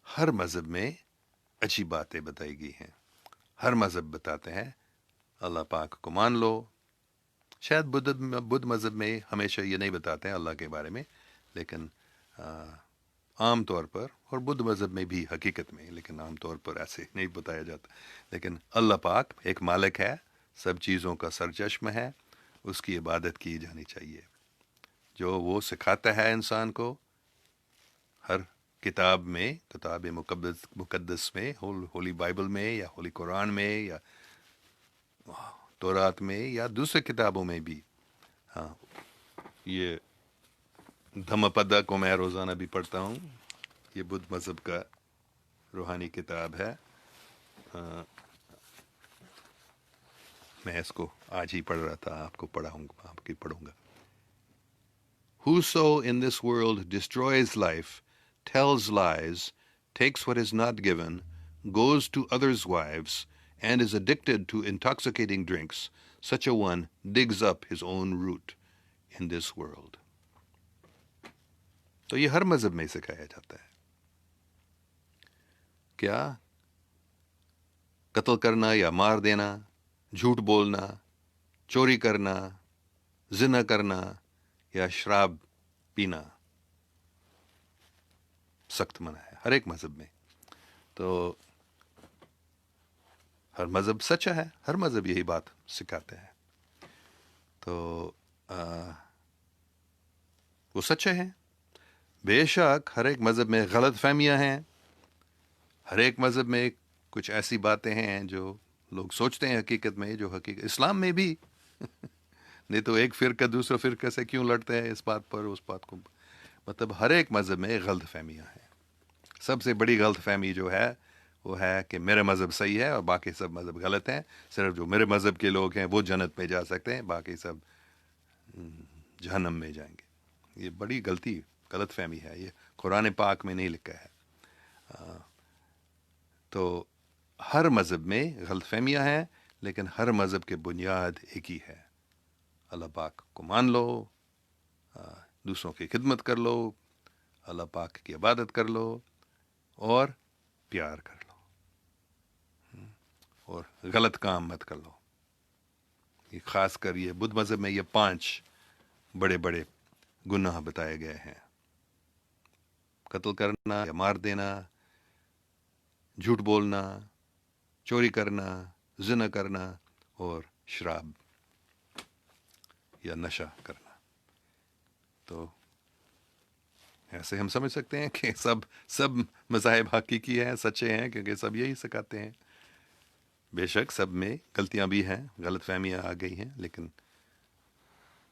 ہر مذہب میں اچھی باتیں بتائی گئی ہیں. ہر مذہب بتاتے ہیں اللہ پاک کو مان لو. شاید بدھ مذہب میں ہمیشہ یہ نہیں بتاتے ہیں اللہ کے بارے میں، لیکن عام طور پر، اور بدھ مذہب میں بھی حقیقت میں، لیکن عام طور پر ایسے نہیں بتایا جاتا. لیکن اللہ پاک ایک مالک ہے، سب چیزوں کا سرچشمہ ہے، اس کی عبادت کی جانی چاہیے. جو وہ سکھاتا ہے انسان کو ہر کتاب میں، کتاب مقدس میں، ہولی بائبل میں یا ہولی قرآن میں یا تورات میں یا دوسرے کتابوں میں بھی. ہاں، یہ دھم پدا کو میں روزانہ بھی پڑھتا ہوں. یہ بدھ مذہب کا روحانی کتاب ہے. میں اس کو آج ہی پڑھ رہا تھا، آپ کی پڑھوں گا. Whoso in this world destroys life, tells lies, takes what is not given, goes to others' wives, and is addicted to intoxicating drinks, such a one digs up his own root in this world. تو یہ ہر مذہب میں سکھایا جاتا ہے. کیا؟ قتل کرنا یا مار دینا، جھوٹ بولنا، چوری کرنا، زنا کرنا یا شراب پینا سخت منع ہے ہر ایک مذہب میں. تو ہر مذہب سچا ہے، ہر مذہب یہی بات سکھاتے ہیں. تو وہ سچے ہیں. بے شک ہر ایک مذہب میں غلط فہمیاں ہیں، ہر ایک مذہب میں کچھ ایسی باتیں ہیں جو لوگ سوچتے ہیں حقیقت میں، جو حقیقت اسلام میں بھی نہیں تو ایک فرقہ دوسرے فرقے سے کیوں لڑتے ہیں اس بات پر اس بات کو. مطلب ہر ایک مذہب میں غلط فہمیاں ہیں. سب سے بڑی غلط فہمی جو ہے وہ ہے کہ میرا مذہب صحیح ہے اور باقی سب مذہب غلط ہیں. صرف جو میرے مذہب کے لوگ ہیں وہ جنت میں جا سکتے ہیں، باقی سب جہنم میں جائیں گے. یہ بڑی غلط فہمی ہے. یہ قرآن پاک میں نہیں لکھا ہے. تو ہر مذہب میں غلط فہمیاں ہیں، لیکن ہر مذہب کے بنیاد ایک ہی ہے. اللہ پاک کو مان لو، دوسروں کی خدمت کر لو، اللہ پاک کی عبادت کر لو اور پیار کر لو، اور غلط کام مت کر لو. یہ خاص کر یہ بدھ مذہب میں یہ 5 بڑے بڑے گناہ بتائے گئے ہیں: قتل کرنا یا مار دینا، جھوٹ بولنا، چوری کرنا، زنا کرنا اور شراب یا نشہ کرنا. تو ایسے ہم سمجھ سکتے ہیں کہ سب مذاہب حقیقی ہیں، سچے ہیں، کیونکہ سب یہی سکھاتے ہیں. بے شک سب میں غلطیاں بھی ہیں، غلط فہمیاں آ گئی ہیں، لیکن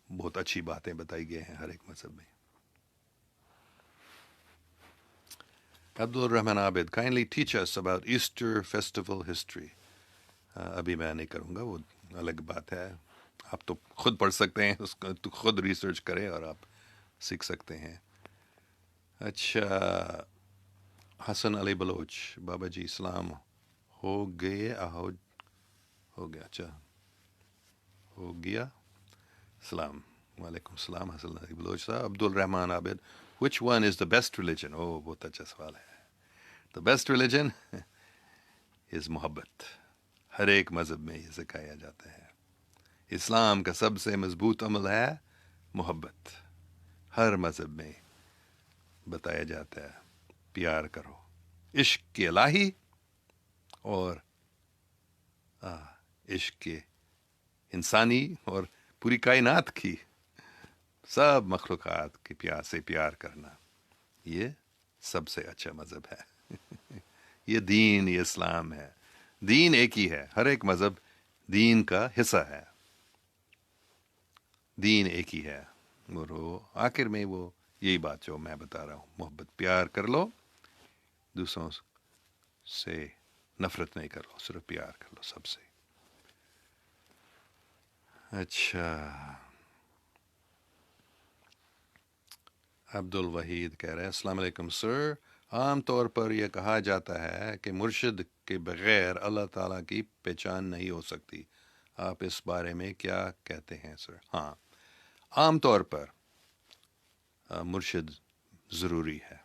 بہت اچھی باتیں بتائی گئی ہیں ہر ایک مذہب میں. عبدالرحمن عابد, kindly teach us about Easter festival history. ابھی میں نہیں کروں گا، وہ الگ بات ہے. آپ تو خود پڑھ سکتے ہیں اس کو، تو خود ریسرچ کریں اور آپ سیکھ سکتے ہیں. اچھا، حسن علی بلوچ، بابا جی اسلام ہو گئے ہو گیا. اچھا، ہو گیا. السلام، وعلیکم السلام حسن علی بلوچ صاحب. عبدالرحمن عابد, which one is the best religion? بہت اچھا سوال ہے. The best religion is محبت. ہر ایک مذہب میں یہ سکھایا جاتا ہے. اسلام کا سب سے مضبوط عمل ہے محبت. ہر مذہب میں بتایا جاتا ہے پیار کرو. عشق کے الہی اور عشق کے انسانی اور پوری کائنات کی سب مخلوقات کی پیار سے پیار کرنا، یہ سب سے اچھا مذہب ہے. یہ دین، یہ اسلام ہے. دین ایک ہی ہے، ہر ایک مذہب دین کا حصہ ہے. دین ایک ہی ہے، اور وہ آخر میں وہ یہی بات جو میں بتا رہا ہوں، محبت، پیار کر لو، دوسروں سے نفرت نہیں کر لو، صرف پیار کر لو سب سے. اچھا، عبد الوحید کہہ رہے ہیں السلام علیکم سر. عام طور پر یہ کہا جاتا ہے کہ مرشد کے بغیر اللہ تعالیٰ کی پہچان نہیں ہو سکتی. آپ اس بارے میں کیا کہتے ہیں سر؟ ہاں، عام طور پر مرشد ضروری ہے.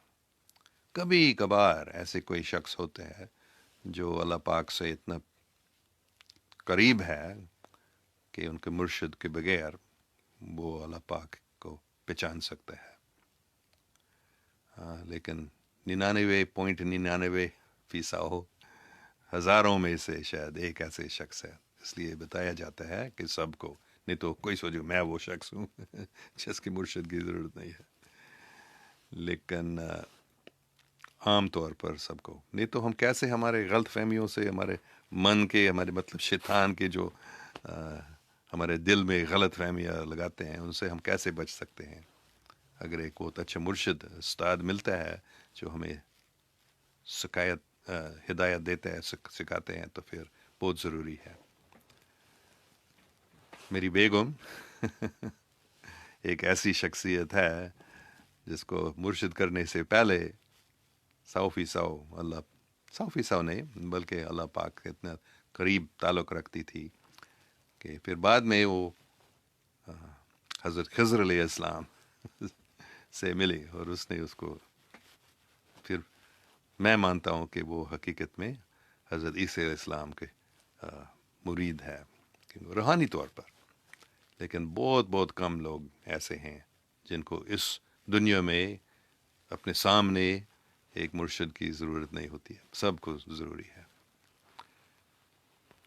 کبھی کبھار ایسے کوئی شخص ہوتے ہیں جو اللہ پاک سے اتنا قریب ہے کہ ان کے مرشد کے بغیر وہ اللہ پاک کو پہچان سکتے ہیں. لیکن 99.99% ہزاروں میں سے شاید ایک ایسے شخص ہے. اس لیے بتایا جاتا ہے کہ سب کو، نہیں تو کوئی سوچے میں وہ شخص ہوں جس کی مرشد کی ضرورت نہیں ہے. لیکن عام طور پر سب کو، نہیں تو ہم کیسے ہمارے غلط فہمیوں سے، ہمارے من کے، ہمارے مطلب شیطان کے جو ہمارے دل میں غلط فہمیاں لگاتے ہیں، ان سے ہم کیسے بچ سکتے ہیں؟ اگر ایک بہت اچھا مرشد استاد ملتا ہے جو ہمیں ہدایت دیتے ہیں، سکھاتے ہیں، تو پھر بہت ضروری ہے. میری بیگم ایک ایسی شخصیت ہے جس کو مرشد کرنے سے پہلے 100% اللہ، 100% نہیں بلکہ اللہ پاک کے اتنا قریب تعلق رکھتی تھی کہ پھر بعد میں وہ حضرت خضر علیہ السلام سے ملی، اور اس نے اس کو، پھر میں مانتا ہوں کہ وہ حقیقت میں حضرت عیسیٰ علیہ السلام کے مرید ہے روحانی طور پر. لیکن بہت بہت کم لوگ ایسے ہیں جن کو اس دنیا میں اپنے سامنے ایک مرشد کی ضرورت نہیں ہوتی ہے. سب کو ضروری ہے.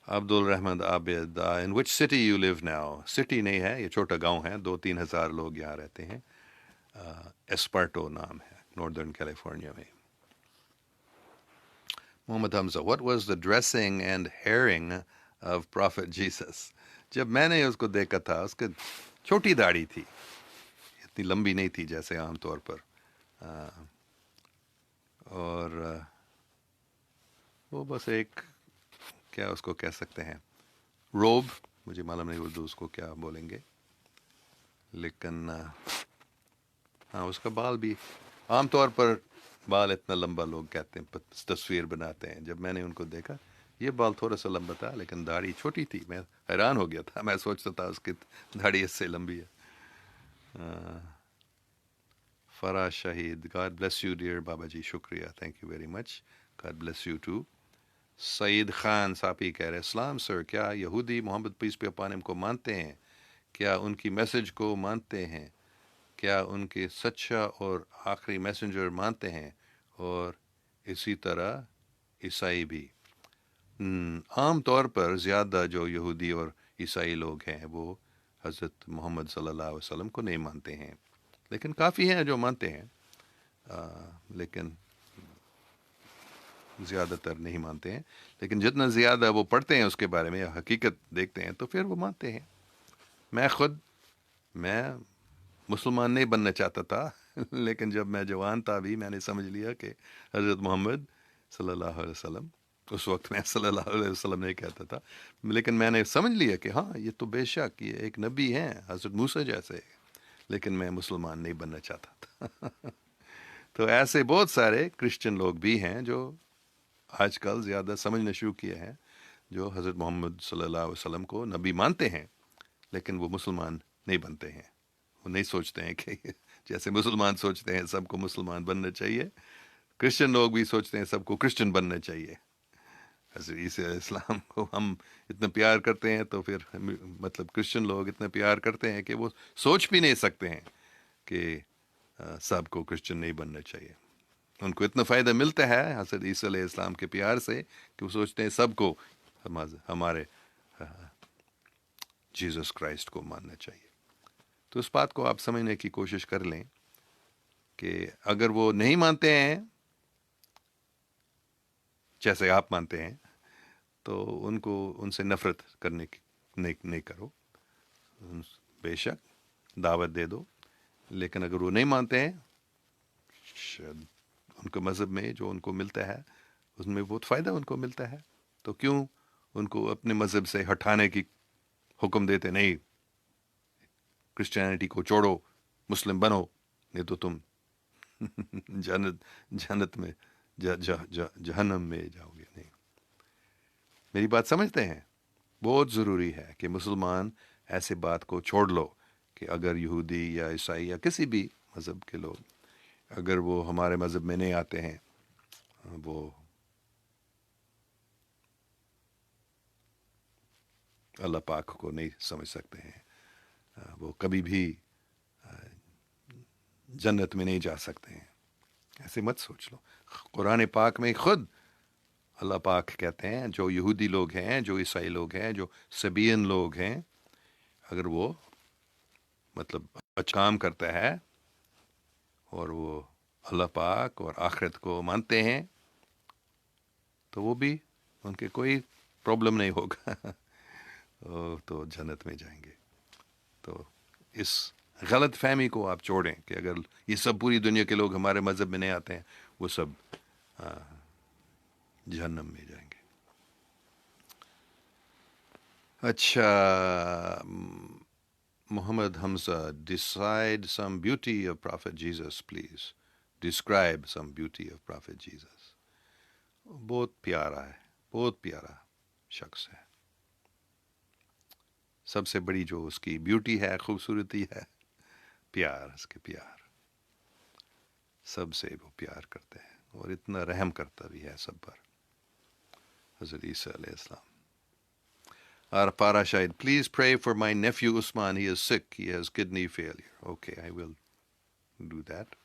عبد الرحمن عابد، in which city you live now؟ City نہیں ہے، یہ چھوٹا گاؤں ہے، 2-3 ہزار لوگ یہاں رہتے ہیں. ایسپارٹو نام ہے، ناردرن کیلیفورنیا میں. محمد حمزہ، what was the dressing and hairing of Prophet Jesus؟ جب میں نے اس کو دیکھا تھا، اس کی چھوٹی داڑھی تھی، اتنی لمبی نہیں تھی جیسے عام طور پر، اور وہ بس ایک، کیا اس کو کہہ سکتے ہیں، روب، مجھے معلوم نہیں اردو اس کو کیا بولیں گے، لیکن ہاں اس کا بال بھی، عام طور پر بال اتنا لمبا لوگ کہتے ہیں، تصویر بناتے ہیں. جب میں نے ان کو دیکھا، یہ بال تھوڑا سا لمبا تھا لیکن داڑھی چھوٹی تھی. میں حیران ہو گیا تھا، میں سوچتا تھا اس کی داڑھی اس سے لمبی ہے. فرا شہید، God bless you dear Baba ji, شکریہ، thank you very much, God bless you too. Saeed Khan صاحبی کہہ رہے السلام سر، کیا یہودی محمد پیس پہ اپان کو مانتے ہیں؟ کیا ان کی میسج کو مانتے ہیں؟ کیا ان کے سچا اور آخری میسنجر مانتے ہیں؟ اور اسی طرح عیسائی بھی. عام طور پر زیادہ جو یہودی اور عیسائی لوگ ہیں وہ حضرت محمد صلی اللہ علیہ وسلم کو نہیں مانتے ہیں، لیکن کافی ہیں جو مانتے ہیں، لیکن زیادہ تر نہیں مانتے ہیں. لیکن جتنا زیادہ وہ پڑھتے ہیں اس کے بارے میں یا حقیقت دیکھتے ہیں تو پھر وہ مانتے ہیں. میں مسلمان نہیں بننا چاہتا تھا لیکن جب میں جوان تھا بھی میں نے سمجھ لیا کہ حضرت محمد صلی اللہ علیہ وسلم، اس وقت میں صلی اللہ علیہ وسلم نہیں کہتا تھا، لیکن میں نے سمجھ لیا کہ ہاں یہ تو بے شک یہ ایک نبی ہیں حضرت موسیٰ جیسے، لیکن میں مسلمان نہیں بننا چاہتا تھا. تو ایسے بہت سارے کرسچن لوگ بھی ہیں جو آج کل زیادہ سمجھنا شروع کیے ہیں، جو حضرت محمد صلی اللہ علیہ وسلم کو نبی مانتے ہیں لیکن وہ مسلمان نہیں بنتے ہیں. وہ نہیں سوچتے ہیں کہ جیسے مسلمان سوچتے ہیں سب کو مسلمان بننا چاہیے، کرسچن لوگ بھی سوچتے ہیں سب کو کرسچن بننا چاہیے. حضرت عیسیٰ علیہ السلام کو ہم اتنا پیار کرتے ہیں تو پھر مطلب کرسچن لوگ اتنا پیار کرتے ہیں کہ وہ سوچ بھی نہیں سکتے ہیں کہ سب کو کرسچن نہیں بننا چاہیے. ان کو اتنا فائدہ ملتا ہے حضرت عیسیٰ علیہ السلام کے پیار سے کہ وہ سوچتے ہیں سب کو ہمارے جیزس کرائسٹ کو ماننا چاہیے. تو اس بات کو آپ سمجھنے کی کوشش کر لیں کہ اگر وہ نہیں مانتے ہیں جیسے آپ مانتے ہیں تو ان سے نفرت کرنے کی نہیں کرو، بے شک دعوت دے دو. لیکن اگر وہ نہیں مانتے ہیں، شاید ان کے مذہب میں جو ان کو ملتا ہے اس میں بہت فائدہ ان کو ملتا ہے، تو کیوں ان کو اپنے مذہب سے ہٹانے کی حکم دیتے؟ نہیں، کرسچینٹی کو چھوڑو، مسلم بنو، نہیں تو تم جنت میں جہنم میں جاؤ گے. نہیں، میری بات سمجھتے ہیں؟ بہت ضروری ہے کہ مسلمان ایسے بات کو چھوڑ لو کہ اگر یہودی یا عیسائی یا کسی بھی مذہب کے لوگ، اگر وہ ہمارے مذہب میں نہیں آتے ہیں، وہ اللہ پاک کو نہیں سمجھ سکتے ہیں، وہ کبھی بھی جنت میں نہیں جا سکتے ہیں. ایسے مت سوچ لو. قرآن پاک میں خود اللہ پاک کہتے ہیں جو یہودی لوگ ہیں، جو عیسائی لوگ ہیں، جو سبین لوگ ہیں، اگر وہ مطلب اچھا کام کرتا ہے اور وہ اللہ پاک اور آخرت کو مانتے ہیں تو وہ بھی، ان کے کوئی پرابلم نہیں ہوگا تو جنت میں جائیں گے. تو اس غلط فہمی کو آپ چھوڑیں کہ اگر یہ سب پوری دنیا کے لوگ ہمارے مذہب میں نہیں آتے ہیں وہ سب جہنم میں جائیں گے. اچھا، محمد حمزہ، decide some beauty of Prophet Jesus please. Describe some beauty of Prophet Jesus. بہت پیارا ہے، بہت پیارا شخص ہے. سب سے بڑی جو اس کی بیوٹی ہے، خوبصورتی ہے، پیار، اس کے پیار. سب سے وہ پیار کرتے ہیں اور اتنا رحم کرتا بھی ہے سب پر. حضرت عیسیٰ علیہ السلام. Our para Shahid, please pray for my nephew Usman. He is sick. He has kidney failure. Okay, I will do that.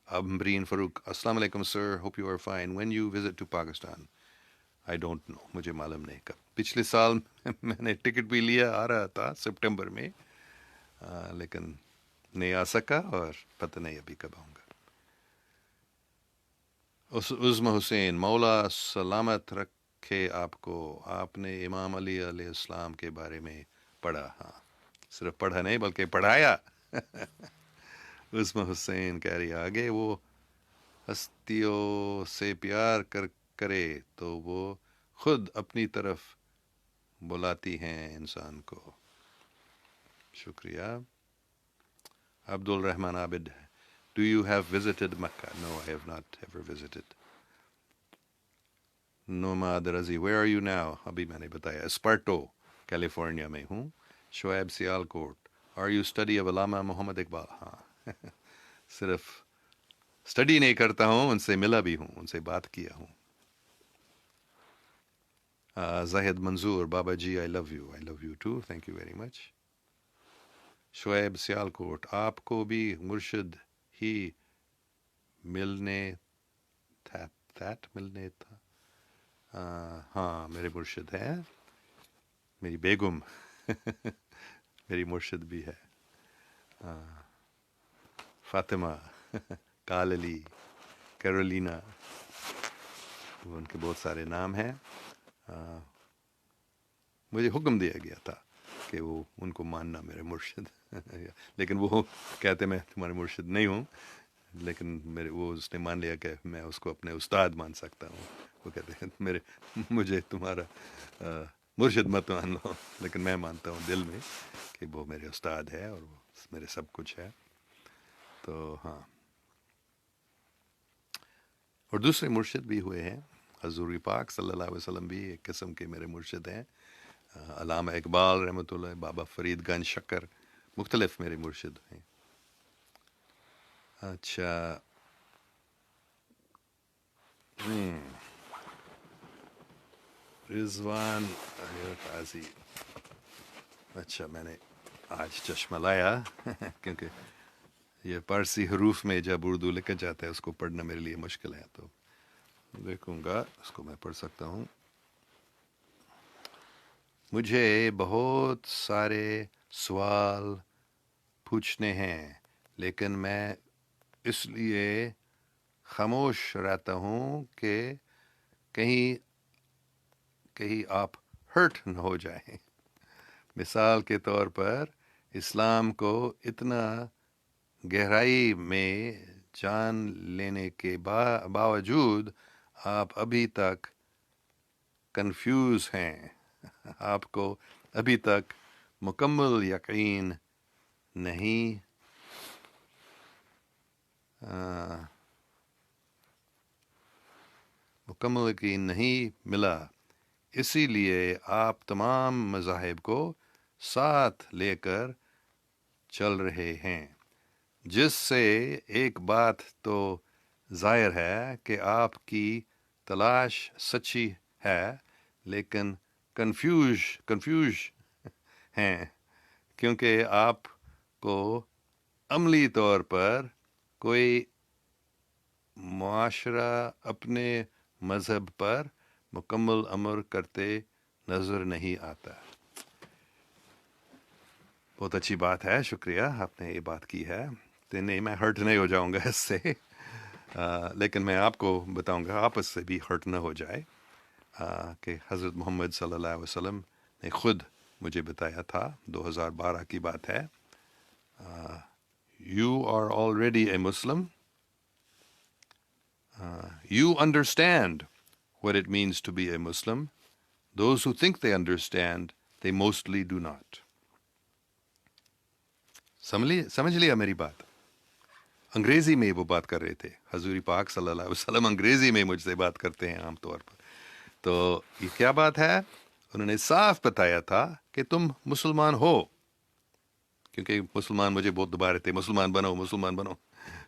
Ambreen Farooq, Assalamu alaikum sir. Hope you are fine. When you visit to Pakistan? I don't know. مجھے معلوم نہیں کب. پچھلے سال میں نے ticket بھی لیا، آ رہا تھا سپٹمبر میں، لیکن نہیں آ سکا اور پتہ نہیں ابھی کب آؤں گا. عظم حسین، مولا سلامت رکھے آپ کو. آپ نے امام علی علیہ السلام کے بارے میں پڑھا؟ ہاں، صرف پڑھا نہیں بلکہ پڑھایا. عظم حسین کہہ رہی آگے، وہ ہستیوں سے پیار کرے تو وہ خود اپنی طرف بلاتی ہیں انسان کو. شکریہ. عبد الرحمن عابد، do you have visited Mecca? No, I have not ever visited. Nomad رضی، where are you now? ابھی میں نے بتایا، اسپرٹو کیلیفورنیا میں ہوں. شعیب سیال کوٹ، are you study of علامہ محمد اقبال؟ ہاں صرف اسٹڈی نہیں کرتا ہوں، ان سے ملا بھی ہوں، ان سے بات کیا ہوں. Zahid Manzoor, Baba ji I love you. I love you too, thank you very much. Shoaib Sialkot, آپ کو بھی مرشد ہی ملنے ملنے تھا؟ ہاں، میرے مرشد ہیں، میری بیگم میری مرشد بھی ہے. فاطمہ، کال علی، کیرولینا، ان کے بہت سارے نام ہیں. مجھے حکم دیا گیا تھا کہ وہ ان کو ماننا میرے مرشد لیکن وہ کہتے میں تمہارے مرشد نہیں ہوں، لیکن اس نے مان لیا کہ میں اس کو اپنے استاد مان سکتا ہوں. وہ کہتے ہیں مجھے تمہارا مرشد مت مان لو، لیکن میں مانتا ہوں دل میں کہ وہ میرے استاد ہے اور وہ میرے سب کچھ ہے. تو ہاں، اور دوسرے مرشد بھی ہوئے ہیں. حضور پاک صلی اللہ علیہ وسلم بھی ایک قسم کے میرے مرشد ہیں. علامہ اقبال رحمۃ اللہ، بابا فرید گنج شکر، مختلف میرے مرشد ہیں. اچھا، رضوان قاضی، اچھا میں نے آج چشمہ لایا کیونکہ یہ پارسی حروف میں جب اردو لکھا جاتا ہے اس کو پڑھنا میرے لیے مشکل ہے، تو دیکھوں گا اس کو میں پڑھ سکتا ہوں. مجھے بہت سارے سوال پوچھنے ہیں لیکن میں اس لیے خاموش رہتا ہوں کہ کہیں آپ ہرٹ نہ ہو جائیں. مثال کے طور پر، اسلام کو اتنا گہرائی میں جان لینے کے باوجود آپ ابھی تک کنفیوز ہیں. آپ کو ابھی تک مکمل یقین نہیں ملا، اسی لیے آپ تمام مذاہب کو ساتھ لے کر چل رہے ہیں. جس سے ایک بات تو ظاہر ہے کہ آپ کی تلاش سچی ہے، لیکن کنفیوژ ہیں، کیونکہ آپ کو عملی طور پر کوئی معاشرہ اپنے مذہب پر مکمل عمل کرتے نظر نہیں آتا۔ بہت اچھی بات ہے، شکریہ آپ نے یہ بات کی ہے، تو نہیں میں ہرٹ نہیں ہو جاؤں گا اس سے، لیکن میں آپ کو بتاؤں گا آپ اس سے بھی ہرٹ نہ ہو جائے، کہ حضرت محمد صلی اللہ علیہ وسلم نے خود مجھے بتایا تھا، 2012 کی بات ہے، you are already a Muslim, you understand what it means to be a Muslim. Those who think they understand, they mostly do not. سمجھ لیا میری بات؟ انگریزی میں وہ بات کر رہے تھے، حضور پاک صلی اللہ علیہ وسلم انگریزی میں مجھ سے بات کرتے ہیں عام طور پر۔ تو یہ کیا بات ہے؟ انہوں نے صاف بتایا تھا کہ تم مسلمان ہو، کیونکہ مسلمان مجھے بہت دبا رہے تھے، مسلمان بنو مسلمان بنو،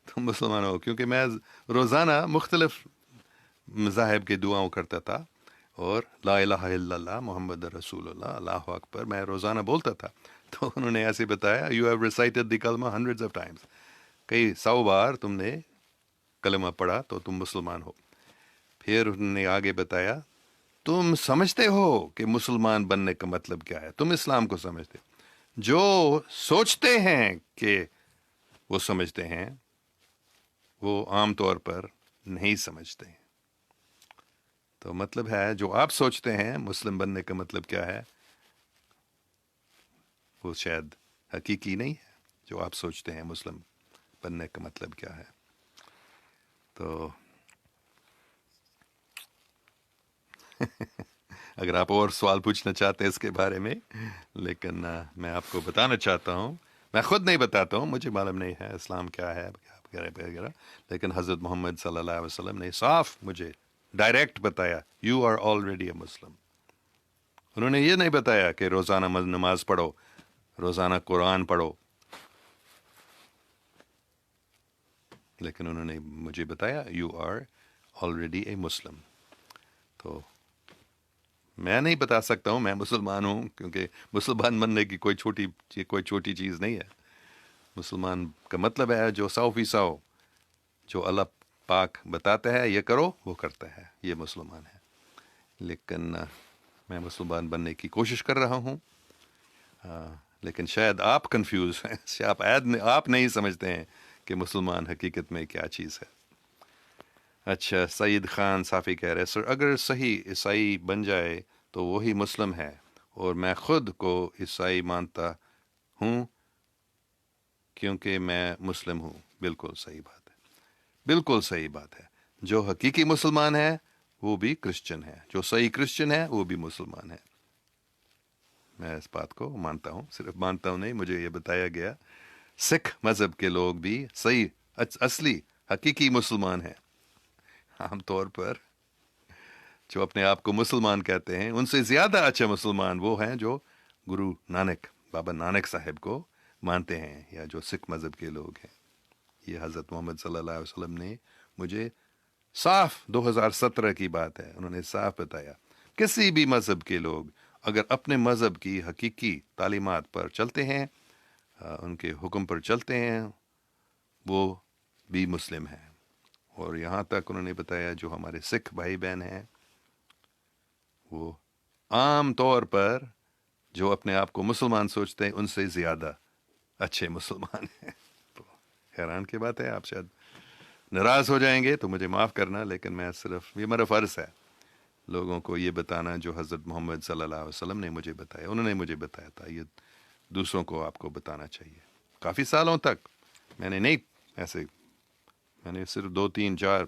تم مسلمان ہو، کیونکہ میں روزانہ مختلف مذاہب کے دعاؤں کرتا تھا، اور لا الہ الا اللہ محمد رسول اللہ، اللہ اکبر میں روزانہ بولتا تھا۔ تو انہوں نے ایسے بتایا، یو ہیو ریسائٹڈ دی کلمہ ہنڈریڈز آف ٹائمز، کئی 100 بار تم نے کلمہ پڑھا تو تم مسلمان ہو۔ پھر انہوں نے آگے بتایا، تم سمجھتے ہو کہ مسلمان بننے کا مطلب کیا ہے، تم اسلام کو سمجھتے ہو، جو سوچتے ہیں کہ وہ سمجھتے ہیں وہ عام طور پر نہیں سمجھتے ہیں۔ تو مطلب ہے جو آپ سوچتے ہیں مسلم بننے کا مطلب کیا ہے، وہ شاید حقیقی نہیں ہے، جو آپ سوچتے ہیں مسلم بننے کا مطلب کیا ہے۔ تو اگر آپ اور سوال پوچھنا چاہتے ہیں اس کے بارے میں، لیکن میں آپ کو بتانا چاہتا ہوں، میں خود نہیں بتاتا ہوں، مجھے معلوم نہیں ہے اسلام کیا ہے وغیرہ وغیرہ، لیکن حضرت محمد صلی اللہ علیہ وسلم نے صاف مجھے ڈائریکٹ بتایا، یو آر آلریڈی اے مسلم۔ انہوں نے یہ نہیں بتایا کہ روزانہ نماز پڑھو، روزانہ قرآن پڑھو، لیکن انہوں نے مجھے بتایا یو آر آلریڈی اے مسلم۔ تو میں نہیں بتا سکتا ہوں میں مسلمان ہوں، کیونکہ مسلمان بننے کی کوئی چھوٹی چیز نہیں ہے۔ مسلمان کا مطلب ہے جو 100% جو اللہ پاک بتاتا ہے یہ کرو وہ کرتا ہے، یہ مسلمان ہے۔ لیکن میں مسلمان بننے کی کوشش کر رہا ہوں، لیکن شاید آپ کنفیوز ہیں، آپ نہیں سمجھتے ہیں کہ مسلمان حقیقت میں کیا چیز ہے۔ اچھا، سعید خان صافی کہہ رہے سر، اگر صحیح عیسائی بن جائے تو وہی مسلم ہے، اور میں خود کو عیسائی مانتا ہوں کیونکہ میں مسلم ہوں۔ بالکل صحیح بات ہے، بالکل صحیح بات ہے۔ جو حقیقی مسلمان ہے وہ بھی کرسچن ہے، جو صحیح کرسچن ہے وہ بھی مسلمان ہے۔ میں اس بات کو مانتا ہوں، صرف مانتا ہوں نہیں، مجھے یہ بتایا گیا سکھ مذہب کے لوگ بھی صحیح اصلی حقیقی مسلمان ہیں۔ عام طور پر جو اپنے آپ کو مسلمان کہتے ہیں ان سے زیادہ اچھے مسلمان وہ ہیں جو گرو نانک، بابا نانک صاحب کو مانتے ہیں، یا جو سکھ مذہب کے لوگ ہیں۔ یہ حضرت محمد صلی اللہ علیہ وسلم نے مجھے صاف 2017 کی بات ہے، انہوں نے صاف بتایا، کسی بھی مذہب کے لوگ اگر اپنے مذہب کی حقیقی تعلیمات پر چلتے ہیں، ان کے حکم پر چلتے ہیں، وہ بھی مسلم ہیں۔ اور یہاں تک انہوں نے بتایا جو ہمارے سکھ بھائی بہن ہیں وہ عام طور پر جو اپنے آپ کو مسلمان سوچتے ہیں ان سے زیادہ اچھے مسلمان ہیں۔ تو حیران کی بات ہے، آپ شاید ناراض ہو جائیں گے تو مجھے معاف کرنا، لیکن میں صرف یہ میرا فرض ہے لوگوں کو یہ بتانا جو حضرت محمد صلی اللہ علیہ وسلم نے مجھے بتایا، انہوں نے مجھے بتایا تھا، یہ دوسروں کو آپ کو بتانا چاہیے۔ کافی سالوں تک میں نے نہیں ایسے، میں نے صرف 2 3 4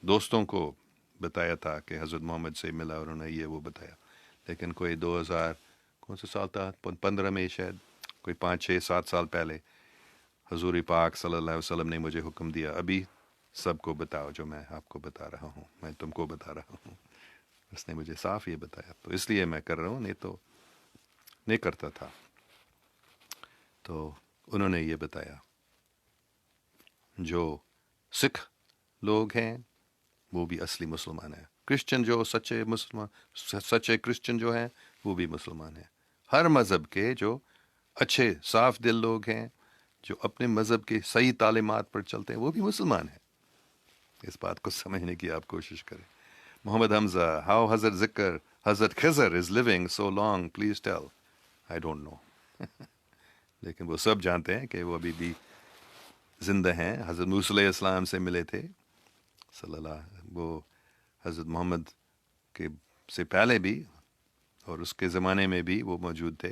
دوستوں کو بتایا تھا کہ حضرت محمد سے ملا، اور انہوں نے یہ وہ بتایا، لیکن کوئی 2000 کون سے سال تھا، 15 میں شاید، کوئی 5 6 7 سال پہلے حضور پاک صلی اللہ علیہ وسلم نے مجھے حکم دیا، ابھی سب کو بتاؤ جو میں آپ کو بتا رہا ہوں، میں تم کو بتا رہا ہوں۔ اس نے مجھے صاف یہ بتایا، تو اس لیے میں کر رہا ہوں، نہیں تو نہیں کرتا تھا۔ تو انہوں نے یہ بتایا۔ جو سکھ لوگ ہیں وہ بھی اصلی مسلمان ہیں، کرسچن جو سچے کرسچن جو ہیں وہ بھی مسلمان ہیں، ہر مذہب کے جو اچھے صاف دل لوگ ہیں جو اپنے مذہب کے صحیح تعلیمات پر چلتے ہیں وہ بھی مسلمان ہیں. اس بات کو سمجھنے کی آپ کوشش کریں. محمد Hamza, how Hazrat Khizr is living so long please tell. I don't know. لیکن وہ سب جانتے ہیں کہ وہ ابھی بھی زندہ ہیں. حضرت موسیٰ علیہ السلام سے ملے تھے صلی اللہ، وہ حضرت محمد کے سے پہلے بھی اور اس کے زمانے میں بھی وہ موجود تھے،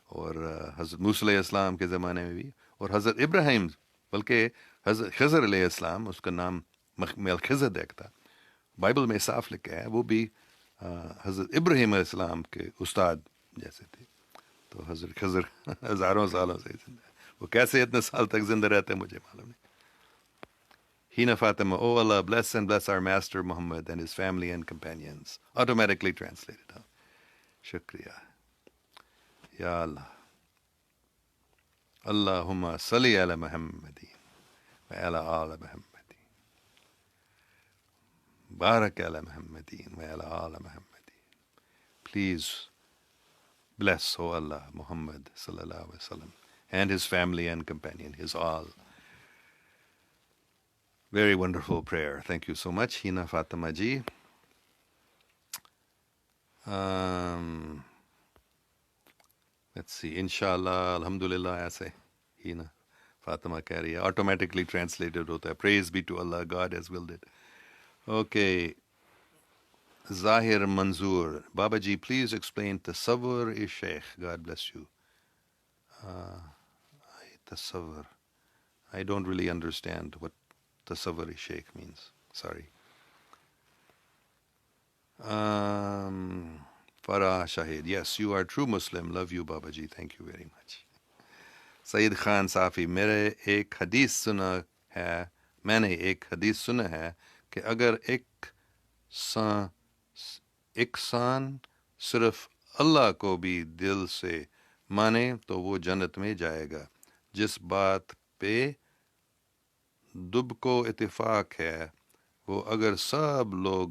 اور حضرت موسیٰ علیہ السلام کے زمانے میں بھی، اور حضرت ابراہیم، بلکہ حضرت خضر علیہ السلام، اس کا نام ملخزدیک تھا، بائبل میں صاف لکھا ہے، وہ بھی حضرت ابراہیم علیہ السلام کے استاد جیسے تھے. تو حضرت خضر ہزاروں سالوں سے زندہ ہے. وہ کیسے اتنے سال تک زندہ رہتے ہیں مجھے معلوم نہیں. Hina Fatima, oh Allah, bless and bless our Master Muhammad and his family and companions. Automatically translated. Huh? Shukriya. Ya Allah. Allahumma salli ala Muhammadin wa ala ala Muhammadin. Barak ala Muhammadin wa ala ala Muhammadin. Please bless, O Allah, Muhammad sallallahu alaihi wasallam and his family and companion, his all. Very wonderful prayer. Thank you so much, Hina Fatima ji. Let's see. Inshallah, alhamdulillah, ایسے Hina Fatima کہہ رہی ہے. Automatically translated ہوتا ہے. Praise be to Allah, God has willed it. Okay. Zahir Manzoor. Baba ji, please explain Tasawwur-e-Shaykh. God bless you. Tasawwur. I don't really understand what Tasawwur-e-Shaykh means. Sorry. Farah Shahid. Yes, you are true Muslim. Love you, Baba ji. Thank you very much. Saeed Khan Safi. میں نے ایک حدیث سنا ہے کہ اگر ایک سان صرف اللہ کو بھی دل سے مانے تو وہ جنت میں جائے گا. جس بات پہ دب کو اتفاق ہے وہ اگر سب لوگ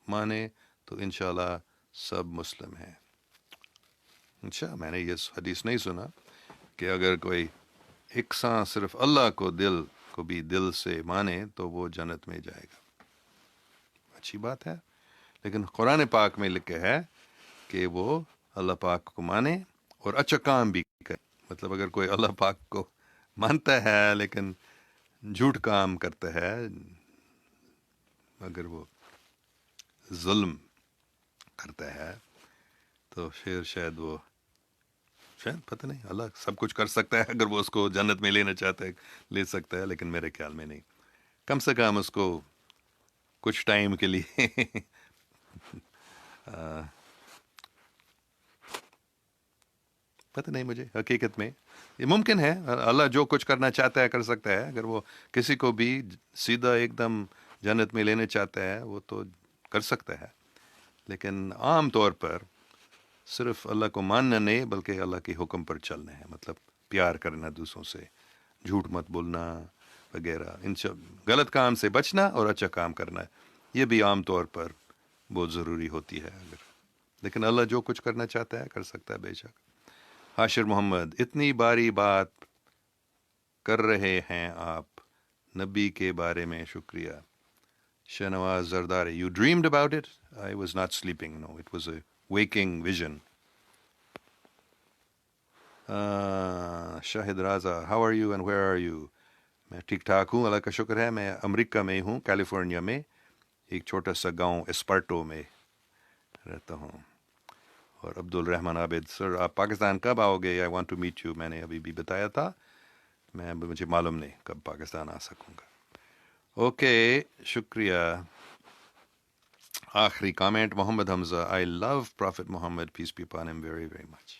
مانے تو انشاءاللہ سب مسلم ہیں. اچھا، میں نے یہ حدیث نہیں سنا کہ اگر کوئی یکساں صرف اللہ کو بھی دل سے مانے تو وہ جنت میں جائے گا. اچھی بات ہے، لیکن قرآن پاک میں لکھا ہے کہ وہ اللہ پاک کو مانے اور اچھا کام بھی کرے. مطلب اگر کوئی اللہ پاک کو مانتا ہے لیکن جھوٹ کام کرتا ہے، اگر وہ ظلم کرتا ہے تو پھر شاید پتہ نہیں، اللہ سب کچھ کر سکتا ہے. اگر وہ اس کو جنت میں لینا چاہتا ہے لے سکتا ہے، لیکن میرے خیال میں نہیں. کم سے کم اس کو کچھ ٹائم کے لیے پتہ نہیں مجھے، حقیقت میں یہ ممکن ہے. اللہ جو کچھ کرنا چاہتا ہے کر سکتا ہے. اگر وہ کسی کو بھی سیدھا ایک دم جنت میں لینا چاہتا ہے وہ تو کر سکتا ہے، لیکن عام طور پر صرف اللہ کو ماننا نہیں بلکہ اللہ کے حکم پر چلنا ہے. مطلب پیار کرنا دوسروں سے، جھوٹ مت بولنا وغیرہ، ان سب غلط کام سے بچنا اور اچھا کام کرنا، یہ بھی عام طور پر بہت ضروری ہوتی ہے. لیکن اللہ جو کچھ کرنا چاہتا ہے کر سکتا ہے بے شک. حاشر محمد، اتنی باری بات کر رہے ہیں آپ نبی کے بارے میں، شکریہ. Shahnawaz Zardari, you dreamed about it? I was not sleeping, no, it was a waking vision. Shahid Raza, how are you and where are you? میں ٹھیک ٹھاک ہوں، اللہ کا شکر ہے. میں امریکہ میں ہوں، کیلیفورنیا میں، ایک چھوٹا سا گاؤں اسپرٹو میں رہتا ہوں. اور عبد الرحمن عابد، سر آپ پاکستان کب آؤ گے؟ I want to meet you. میں نے ابھی بھی بتایا تھا، مجھے معلوم نہیں کب پاکستان آ سکوں گا. اوکے، شکریہ. آخری comment Muhammad Hamza, I love prophet Muhammad peace be upon him very very much.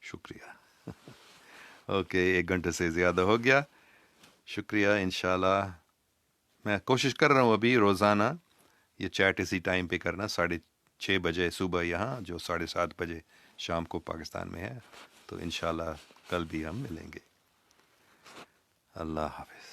شکریہ. اوکے، 1 گھنٹے سے زیادہ ہو گیا. شکریہ. انشاءاللہ میں کوشش کر رہا ہوں ابھی روزانہ یہ چیٹ اسی ٹائم پہ کرنا، 6:30 بجے صبح یہاں، جو 7:30 بجے شام کو پاکستان میں ہے. تو انشاءاللہ کل بھی ہم ملیں گے. اللہ حافظ.